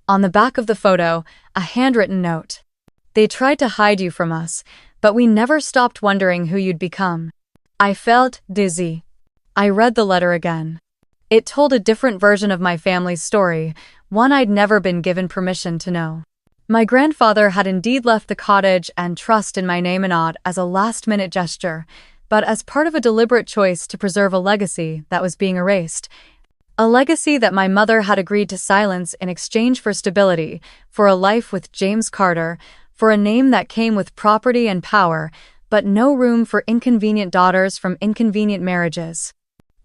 On the back of the photo, a handwritten note. They tried to hide you from us, but we never stopped wondering who you'd become. I felt dizzy. I read the letter again. It told a different version of my family's story, one I'd never been given permission to know. My grandfather had indeed left the cottage and trust in my name and odd as a last-minute gesture, but as part of a deliberate choice to preserve a legacy that was being erased. A legacy that my mother had agreed to silence in exchange for stability, for a life with James Carter, for a name that came with property and power, but no room for inconvenient daughters from inconvenient marriages.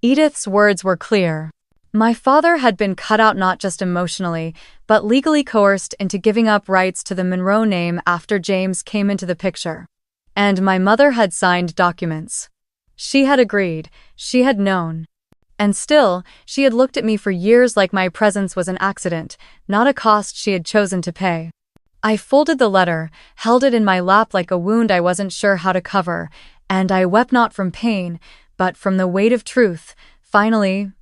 Edith's words were clear. My father had been cut out not just emotionally, but legally coerced into giving up rights to the Monroe name after James came into the picture. And my mother had signed documents. She had agreed, she had known. And still, she had looked at me for years like my presence was an accident, not a cost she had chosen to pay. I folded the letter, held it in my lap like a wound I wasn't sure how to cover, and I wept not from pain, but from the weight of truth, finally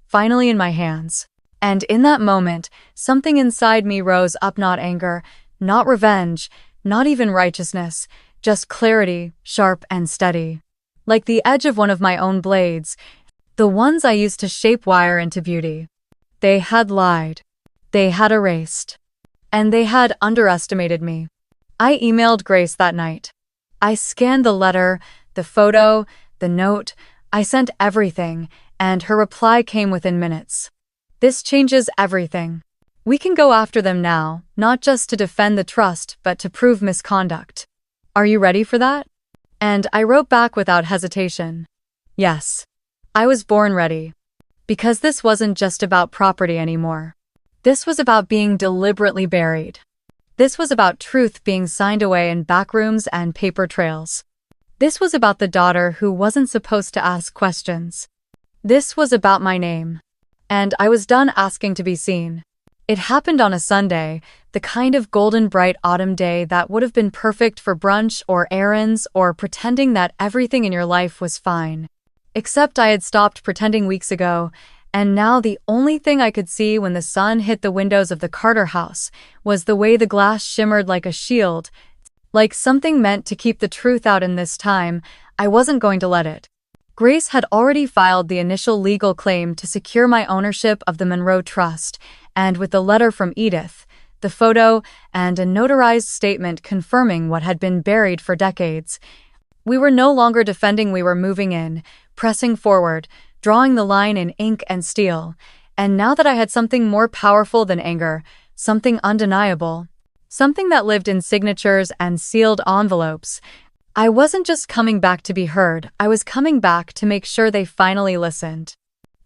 in my hands. And in that moment, something inside me rose up, not anger, not revenge, not even righteousness, just clarity, sharp and steady. Like the edge of one of my own blades, the ones I used to shape wire into beauty. They had lied. They had erased. And they had underestimated me. I emailed Grace that night. I scanned the letter, the photo, the note. I sent everything, and her reply came within minutes. This changes everything. We can go after them now, not just to defend the trust, but to prove misconduct. Are you ready for that? And I wrote back without hesitation. Yes. I was born ready. Because this wasn't just about property anymore. This was about being deliberately buried. This was about truth being signed away in backrooms and paper trails. This was about the daughter who wasn't supposed to ask questions. This was about my name. And I was done asking to be seen. It happened on a Sunday, the kind of golden bright autumn day that would have been perfect for brunch or errands or pretending that everything in your life was fine. Except I had stopped pretending weeks ago, and now the only thing I could see when the sun hit the windows of the Carter house was the way the glass shimmered like a shield, like something meant to keep the truth out, and this time, I wasn't going to let it. Grace had already filed the initial legal claim to secure my ownership of the Monroe Trust, and with the letter from Edith, the photo, and a notarized statement confirming what had been buried for decades, we were no longer defending, we were moving in, pressing forward, drawing the line in ink and steel. And now that I had something more powerful than anger, something undeniable, something that lived in signatures and sealed envelopes, I wasn't just coming back to be heard, I was coming back to make sure they finally listened.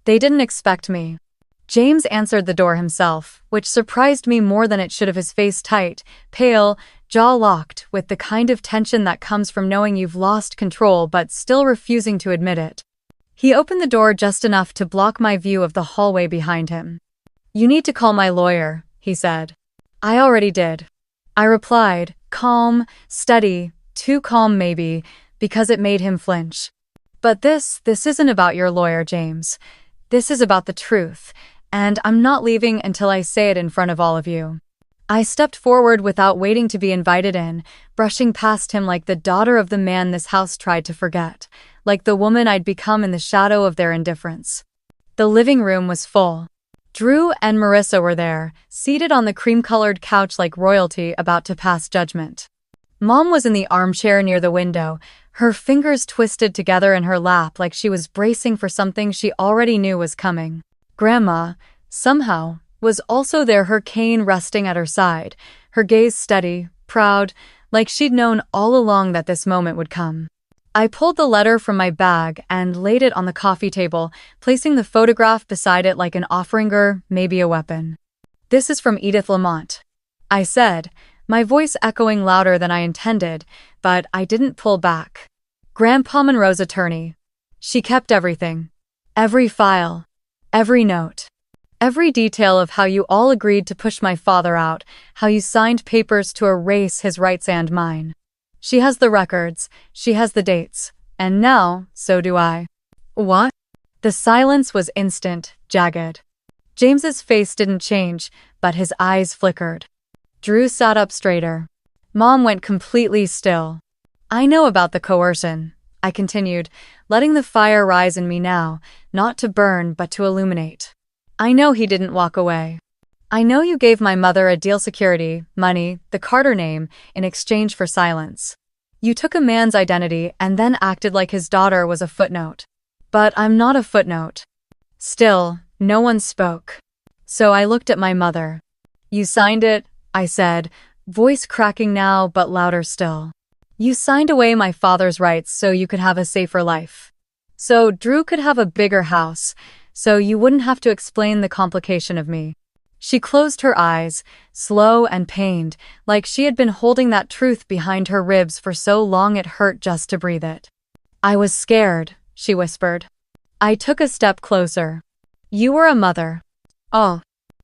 They didn't expect me. James answered the door himself, which surprised me more than it should have, his face tight, pale, jaw locked, with the kind of tension that comes from knowing you've lost control but still refusing to admit it. He opened the door just enough to block my view of the hallway behind him. "You need to call my lawyer," he said. "I already did," I replied, calm, steady, too calm maybe, because it made him flinch. "But this isn't about your lawyer, James. This is about the truth, and I'm not leaving until I say it in front of all of you." I stepped forward without waiting to be invited in, brushing past him like the daughter of the man this house tried to forget, like the woman I'd become in the shadow of their indifference. The living room was full. Drew and Marissa were there, seated on the cream-colored couch like royalty about to pass judgment. Mom was in the armchair near the window, her fingers twisted together in her lap like she was bracing for something she already knew was coming. Grandma, somehow, was also there, her cane resting at her side, her gaze steady, proud, like she'd known all along that this moment would come. I pulled the letter from my bag and laid it on the coffee table, placing the photograph beside it like an offering or maybe a weapon. "This is from Edith Lamont," I said, my voice echoing louder than I intended, but I didn't pull back. "Grandpa Monroe's attorney. She kept everything." Every file. Every note. Every detail of how you all agreed to push my father out, how you signed papers to erase his rights and mine. She has the records, she has the dates, and now, so do I. What? The silence was instant, jagged. James's face didn't change, but his eyes flickered. Drew sat up straighter. Mom went completely still. I know about the coercion, I continued, letting the fire rise in me now, not to burn but to illuminate. I know he didn't walk away. I know you gave my mother a deal security, money, the Carter name, in exchange for silence. You took a man's identity and then acted like his daughter was a footnote. But I'm not a footnote. Still, no one spoke. So I looked at my mother. You signed it, I said, voice cracking now but louder still. You signed away my father's rights so you could have a safer life. So Drew could have a bigger house, so you wouldn't have to explain the complication of me. She closed her eyes, slow and pained, like she had been holding that truth behind her ribs for so long it hurt just to breathe it. I was scared, she whispered. I took a step closer. You were a mother. Oh.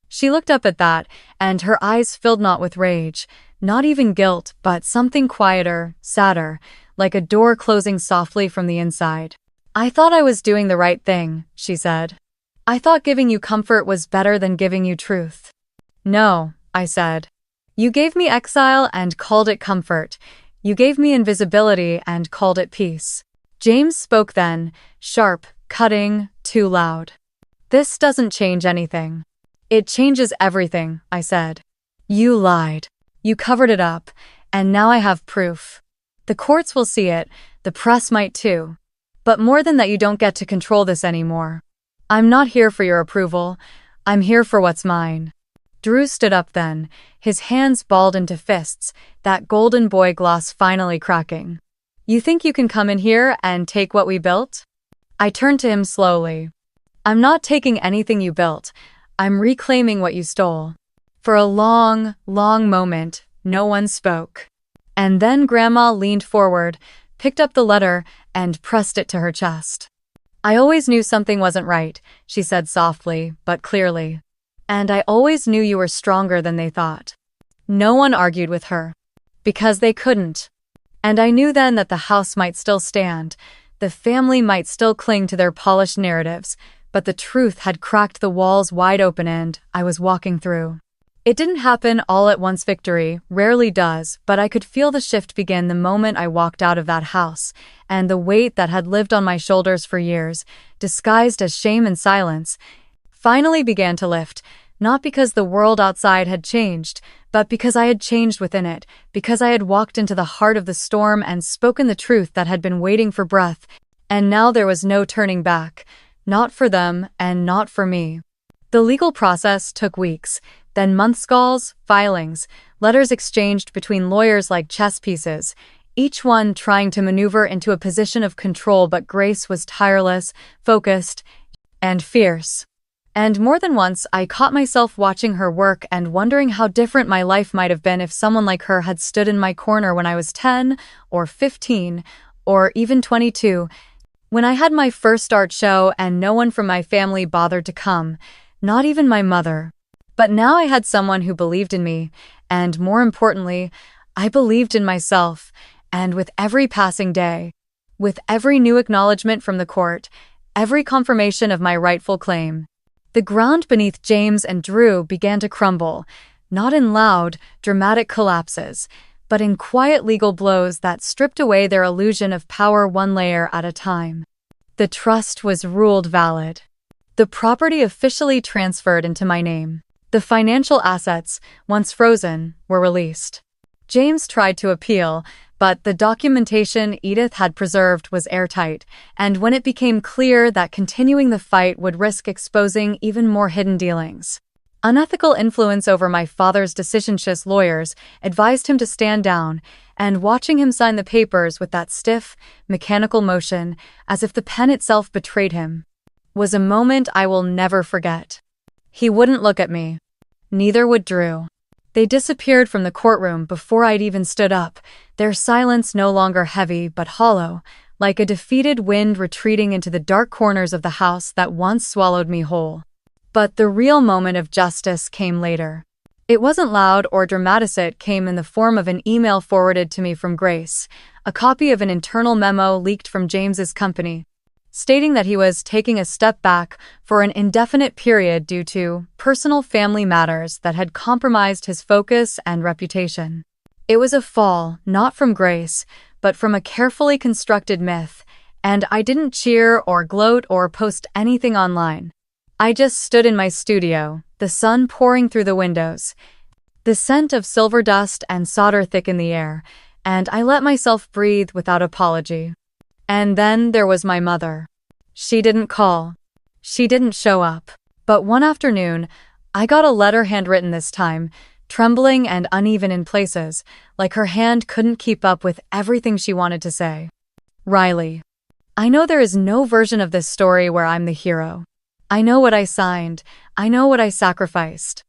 She looked up at that, and her eyes filled not with rage, not even guilt, but something quieter, sadder, like a door closing softly from the inside. I thought I was doing the right thing, she said. I thought giving you comfort was better than giving you truth. No, I said. You gave me exile and called it comfort. You gave me invisibility and called it peace. James spoke then, sharp, cutting, too loud. This doesn't change anything. It changes everything, I said. You lied. You covered it up, and now I have proof. The courts will see it, the press might too. But more than that, you don't get to control this anymore. I'm not here for your approval. I'm here for what's mine. Drew stood up then, his hands balled into fists, that golden boy gloss finally cracking. You think you can come in here and take what we built? I turned to him slowly. I'm not taking anything you built. I'm reclaiming what you stole. For a long, long moment, no one spoke. And then Grandma leaned forward, picked up the letter, and pressed it to her chest. I always knew something wasn't right, she said softly, but clearly. And I always knew you were stronger than they thought. No one argued with her. Because they couldn't. And I knew then that the house might still stand, the family might still cling to their polished narratives, but the truth had cracked the walls wide open and I was walking through. It didn't happen all at once. Victory rarely does, but I could feel the shift begin the moment I walked out of that house, and the weight that had lived on my shoulders for years, disguised as shame and silence, finally began to lift, not because the world outside had changed, but because I had changed within it, because I had walked into the heart of the storm and spoken the truth that had been waiting for breath, and now there was no turning back, not for them and not for me. The legal process took weeks, then months, calls, filings, letters exchanged between lawyers like chess pieces, each one trying to maneuver into a position of control, but Grace was tireless, focused, and fierce. And more than once, I caught myself watching her work and wondering how different my life might have been if someone like her had stood in my corner when I was 10, or 15, or even 22, when I had my first art show and no one from my family bothered to come, not even my mother. But now I had someone who believed in me, and more importantly, I believed in myself, and with every passing day, with every new acknowledgement from the court, every confirmation of my rightful claim, the ground beneath James and Drew began to crumble, not in loud, dramatic collapses, but in quiet legal blows that stripped away their illusion of power one layer at a time. The trust was ruled valid. The property officially transferred into my name. The financial assets, once frozen, were released. James tried to appeal, but the documentation Edith had preserved was airtight, and when it became clear that continuing the fight would risk exposing even more hidden dealings, unethical influence over my father's decisionless lawyers advised him to stand down, and watching him sign the papers with that stiff, mechanical motion, as if the pen itself betrayed him, was a moment I will never forget. He wouldn't look at me. Neither would Drew. They disappeared from the courtroom before I'd even stood up, their silence no longer heavy but hollow, like a defeated wind retreating into the dark corners of the house that once swallowed me whole. But the real moment of justice came later. It wasn't loud or dramatic, it came in the form of an email forwarded to me from Grace, a copy of an internal memo leaked from James's company, stating that he was taking a step back for an indefinite period due to personal family matters that had compromised his focus and reputation. It was a fall, not from Grace, but from a carefully constructed myth, and I didn't cheer or gloat or post anything online. I just stood in my studio, the sun pouring through the windows, the scent of silver dust and solder thick in the air, and I let myself breathe without apology. And then there was my mother. She didn't call. She didn't show up. But one afternoon, I got a letter handwritten this time, trembling and uneven in places, like her hand couldn't keep up with everything she wanted to say. Riley. I know there is no version of this story where I'm the hero. I know what I signed. I know what I sacrificed.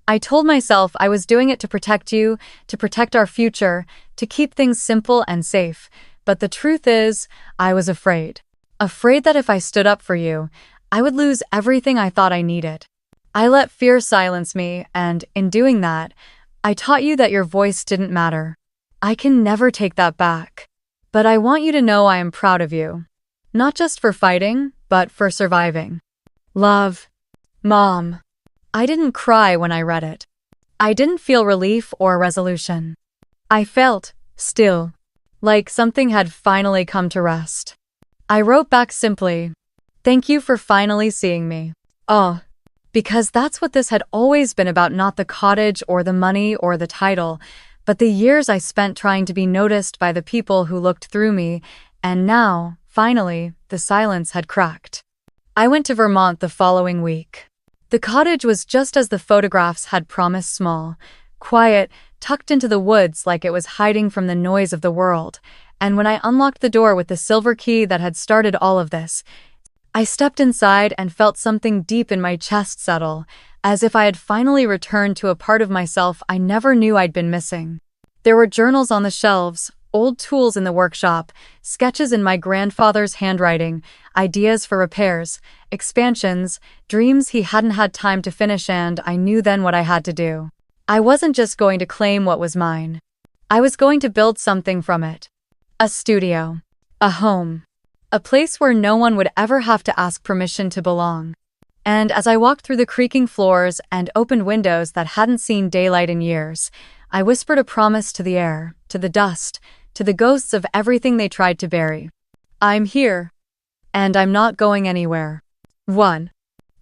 I told myself I was doing it to protect you, to protect our future, to keep things simple and safe. But the truth is, I was afraid. Afraid that if I stood up for you, I would lose everything I thought I needed. I let fear silence me, and in doing that, I taught you that your voice didn't matter. I can never take that back. But I want you to know I am proud of you. Not just for fighting, but for surviving. Love. Mom. I didn't cry when I read it. I didn't feel relief or resolution. I felt, still, like something had finally come to rest. I wrote back simply, "Thank you for finally seeing me." Oh, because that's what this had always been about, not the cottage or the money or the title, but the years I spent trying to be noticed by the people who looked through me, and now, finally, the silence had cracked. I went to Vermont the following week. The cottage was just as the photographs had promised, small, quiet, tucked into the woods like it was hiding from the noise of the world, and when I unlocked the door with the silver key that had started all of this, I stepped inside and felt something deep in my chest settle, as if I had finally returned to a part of myself I never knew I'd been missing. There were journals on the shelves, old tools in the workshop, sketches in my grandfather's handwriting, ideas for repairs, expansions, dreams he hadn't had time to finish, and I knew then what I had to do. I wasn't just going to claim what was mine. I was going to build something from it. A studio. A home. A place where no one would ever have to ask permission to belong. And as I walked through the creaking floors and opened windows that hadn't seen daylight in years, I whispered a promise to the air, to the dust, to the ghosts of everything they tried to bury. I'm here. And I'm not going anywhere. 1.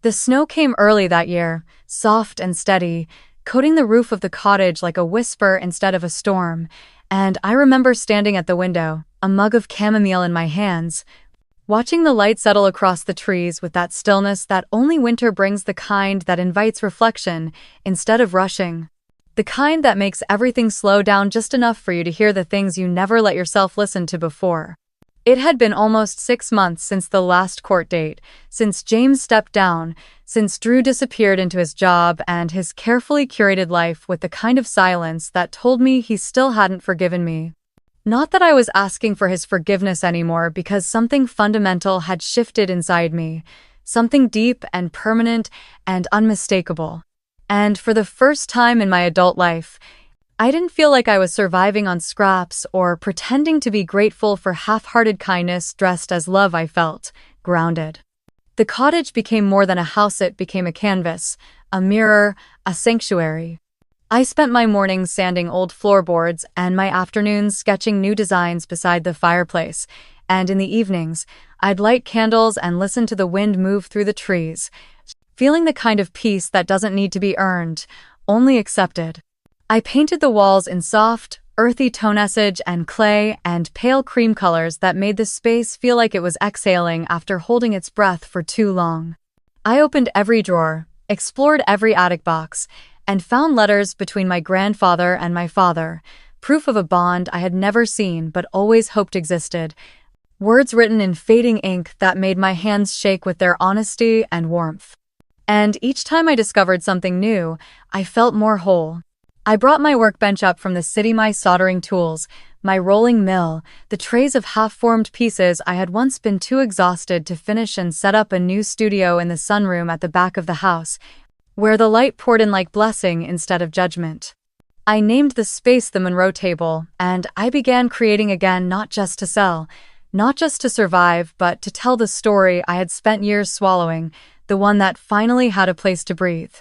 The snow came early that year, soft and steady, coating the roof of the cottage like a whisper instead of a storm, and I remember standing at the window, a mug of chamomile in my hands, watching the light settle across the trees with that stillness that only winter brings, the kind that invites reflection instead of rushing. The kind that makes everything slow down just enough for you to hear the things you never let yourself listen to before. It had been almost 6 months since the last court date, since James stepped down, since Drew disappeared into his job and his carefully curated life with the kind of silence that told me he still hadn't forgiven me. Not that I was asking for his forgiveness anymore, because something fundamental had shifted inside me, something deep and permanent and unmistakable. And for the first time in my adult life, I didn't feel like I was surviving on scraps or pretending to be grateful for half-hearted kindness dressed as love. I felt grounded. The cottage became more than a house, it became a canvas, a mirror, a sanctuary. I spent my mornings sanding old floorboards and my afternoons sketching new designs beside the fireplace, and in the evenings, I'd light candles and listen to the wind move through the trees, feeling the kind of peace that doesn't need to be earned, only accepted. I painted the walls in soft, earthy tonesage and clay and pale cream colors that made the space feel like it was exhaling after holding its breath for too long. I opened every drawer, explored every attic box, and found letters between my grandfather and my father, proof of a bond I had never seen but always hoped existed, words written in fading ink that made my hands shake with their honesty and warmth. And each time I discovered something new, I felt more whole. I brought my workbench up from the city, my soldering tools, my rolling mill, the trays of half-formed pieces I had once been too exhausted to finish and set up a new studio in the sunroom at the back of the house, where the light poured in like blessing instead of judgment. I named the space the Monroe table, and I began creating again, not just to sell, not just to survive, but to tell the story I had spent years swallowing, the one that finally had a place to breathe.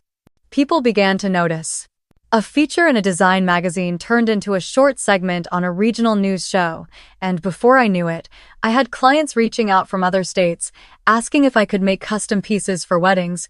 People began to notice. A feature in a design magazine turned into a short segment on a regional news show, and before I knew it, I had clients reaching out from other states, asking if I could make custom pieces for weddings,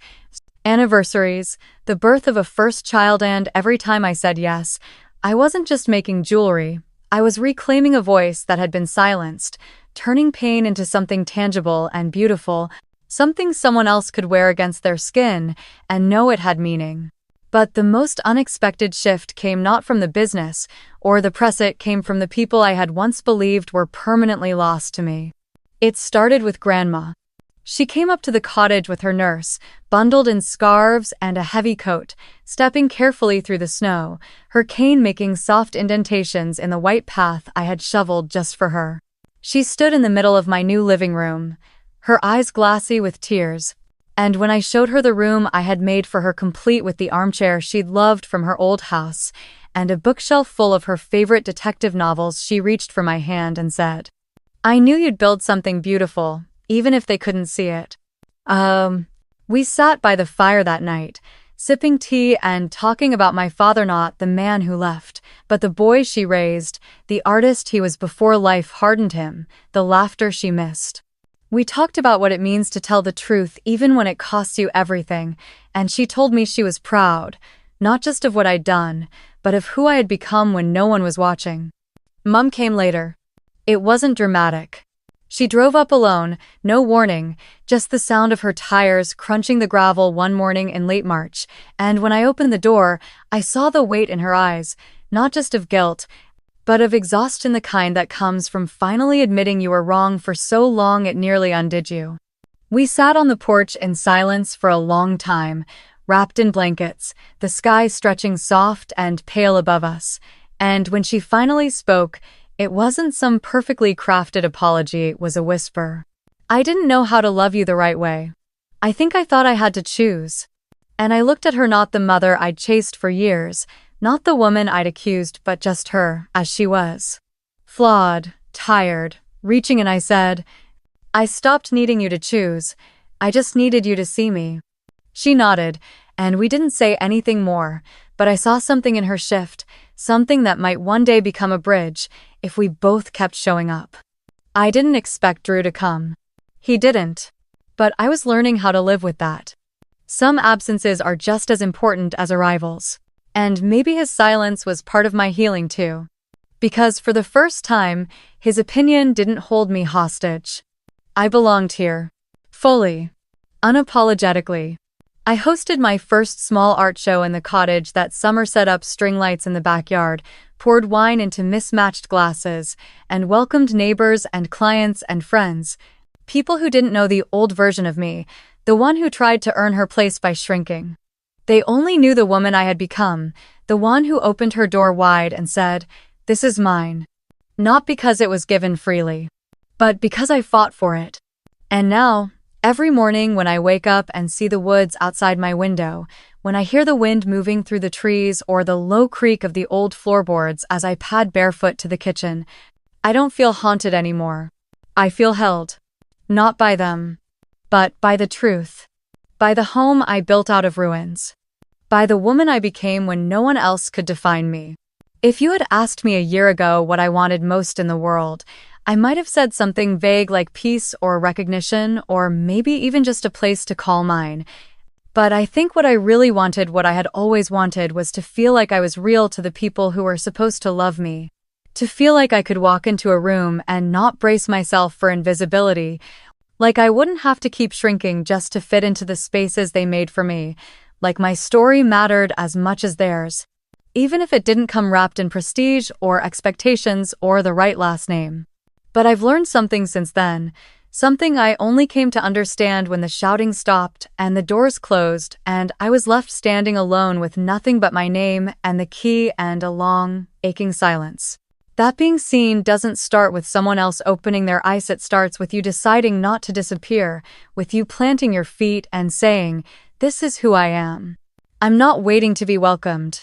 anniversaries, the birth of a first child, and every time I said yes, I wasn't just making jewelry, I was reclaiming a voice that had been silenced, turning pain into something tangible and beautiful, something someone else could wear against their skin and know it had meaning. But the most unexpected shift came not from the business or the press, it came from the people I had once believed were permanently lost to me. It started with Grandma. She came up to the cottage with her nurse, bundled in scarves and a heavy coat, stepping carefully through the snow, her cane making soft indentations in the white path I had shoveled just for her. She stood in the middle of my new living room, her eyes glassy with tears, and when I showed her the room I had made for her, complete with the armchair she'd loved from her old house and a bookshelf full of her favorite detective novels, she reached for my hand and said, "I knew you'd build something beautiful, even if they couldn't see it." We sat by the fire that night, sipping tea and talking about my father, not the man who left, but the boy she raised, the artist he was before life hardened him, the laughter she missed. We talked about what it means to tell the truth even when it costs you everything, and she told me she was proud, not just of what I'd done, but of who I had become when no one was watching. Mum came later. It wasn't dramatic. She drove up alone, no warning, just the sound of her tires crunching the gravel one morning in late March, and when I opened the door, I saw the weight in her eyes, not just of guilt, but of exhaustion, the kind that comes from finally admitting you were wrong for so long it nearly undid you. We sat on the porch in silence for a long time, wrapped in blankets, the sky stretching soft and pale above us, and when she finally spoke, it wasn't some perfectly crafted apology, it was a whisper. "I didn't know how to love you the right way. I think I thought I had to choose." And I looked at her, not the mother I'd chased for years, not the woman I'd accused, but just her, as she was. Flawed, tired, reaching, and I said, "I stopped needing you to choose. I just needed you to see me." She nodded, and we didn't say anything more, but I saw something in her shift, something that might one day become a bridge, if we both kept showing up. I didn't expect Drew to come. He didn't. But I was learning how to live with that. Some absences are just as important as arrivals. And maybe his silence was part of my healing too. Because for the first time, his opinion didn't hold me hostage. I belonged here. Fully. Unapologetically. I hosted my first small art show in the cottage that summer, set up string lights in the backyard, poured wine into mismatched glasses, and welcomed neighbors and clients and friends, people who didn't know the old version of me, the one who tried to earn her place by shrinking. They only knew the woman I had become, the one who opened her door wide and said, "This is mine." Not because it was given freely, but because I fought for it. And now, every morning when I wake up and see the woods outside my window, when I hear the wind moving through the trees or the low creak of the old floorboards as I pad barefoot to the kitchen, I don't feel haunted anymore. I feel held. Not by them, but by the truth. By the home I built out of ruins. By the woman I became when no one else could define me. If you had asked me a year ago what I wanted most in the world, I might have said something vague like peace or recognition, or maybe even just a place to call mine. But I think what I really wanted, what I had always wanted, was to feel like I was real to the people who were supposed to love me. To feel like I could walk into a room and not brace myself for invisibility. Like I wouldn't have to keep shrinking just to fit into the spaces they made for me. Like my story mattered as much as theirs. Even if it didn't come wrapped in prestige or expectations or the right last name. But I've learned something since then, something I only came to understand when the shouting stopped and the doors closed and I was left standing alone with nothing but my name and the key and a long, aching silence. That being seen doesn't start with someone else opening their eyes, it starts with you deciding not to disappear, with you planting your feet and saying, "This is who I am. I'm not waiting to be welcomed.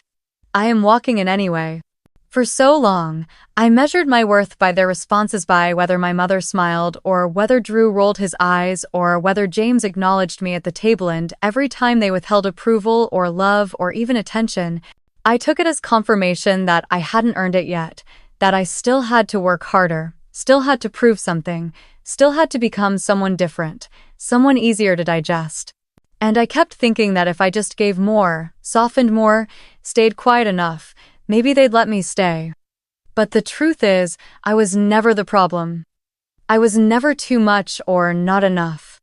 I am walking in anyway." For so long, I measured my worth by their responses, by whether my mother smiled, or whether Drew rolled his eyes, or whether James acknowledged me at the table, and every time they withheld approval or love or even attention, I took it as confirmation that I hadn't earned it yet, that I still had to work harder, still had to prove something, still had to become someone different, someone easier to digest. And I kept thinking that if I just gave more, softened more, stayed quiet enough, maybe they'd let me stay. But the truth is, I was never the problem. I was never too much or not enough.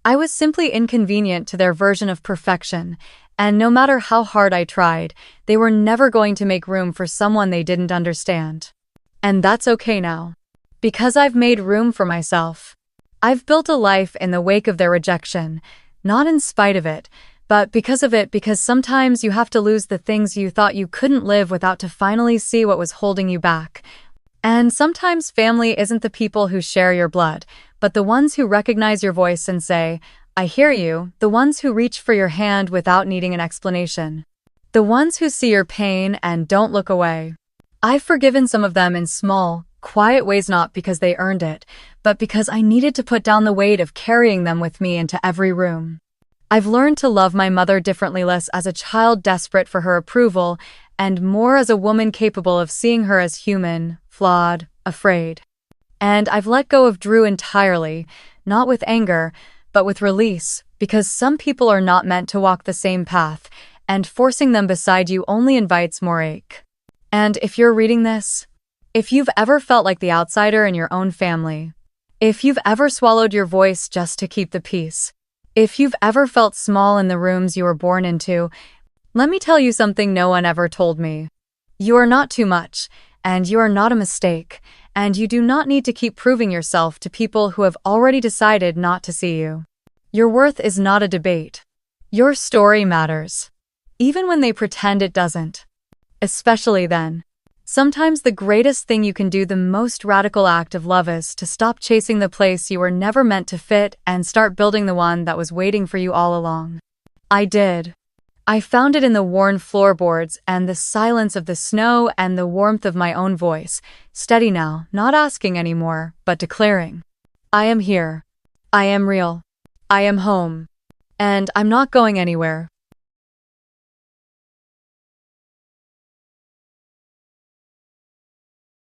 I was simply inconvenient to their version of perfection, and no matter how hard I tried, they were never going to make room for someone they didn't understand. And that's okay now. Because I've made room for myself. I've built a life in the wake of their rejection, not in spite of it, but because of it, because sometimes you have to lose the things you thought you couldn't live without to finally see what was holding you back. And sometimes family isn't the people who share your blood, but the ones who recognize your voice and say, "I hear you," the ones who reach for your hand without needing an explanation. The ones who see your pain and don't look away. I've forgiven some of them in small, quiet ways, not because they earned it, but because I needed to put down the weight of carrying them with me into every room. I've learned to love my mother differently, less as a child desperate for her approval, and more as a woman capable of seeing her as human, flawed, afraid. And I've let go of Drew entirely, not with anger, but with release, because some people are not meant to walk the same path, and forcing them beside you only invites more ache. And if you're reading this, if you've ever felt like the outsider in your own family, if you've ever swallowed your voice just to keep the peace, if you've ever felt small in the rooms you were born into, let me tell you something no one ever told me. You are not too much, and you are not a mistake, and you do not need to keep proving yourself to people who have already decided not to see you. Your worth is not a debate. Your story matters, even when they pretend it doesn't. Especially then. Sometimes the greatest thing you can do, the most radical act of love, is to stop chasing the place you were never meant to fit and start building the one that was waiting for you all along. I did. I found it in the worn floorboards and the silence of the snow and the warmth of my own voice, steady now, not asking anymore, but declaring, "I am here. I am real. I am home. And I'm not going anywhere."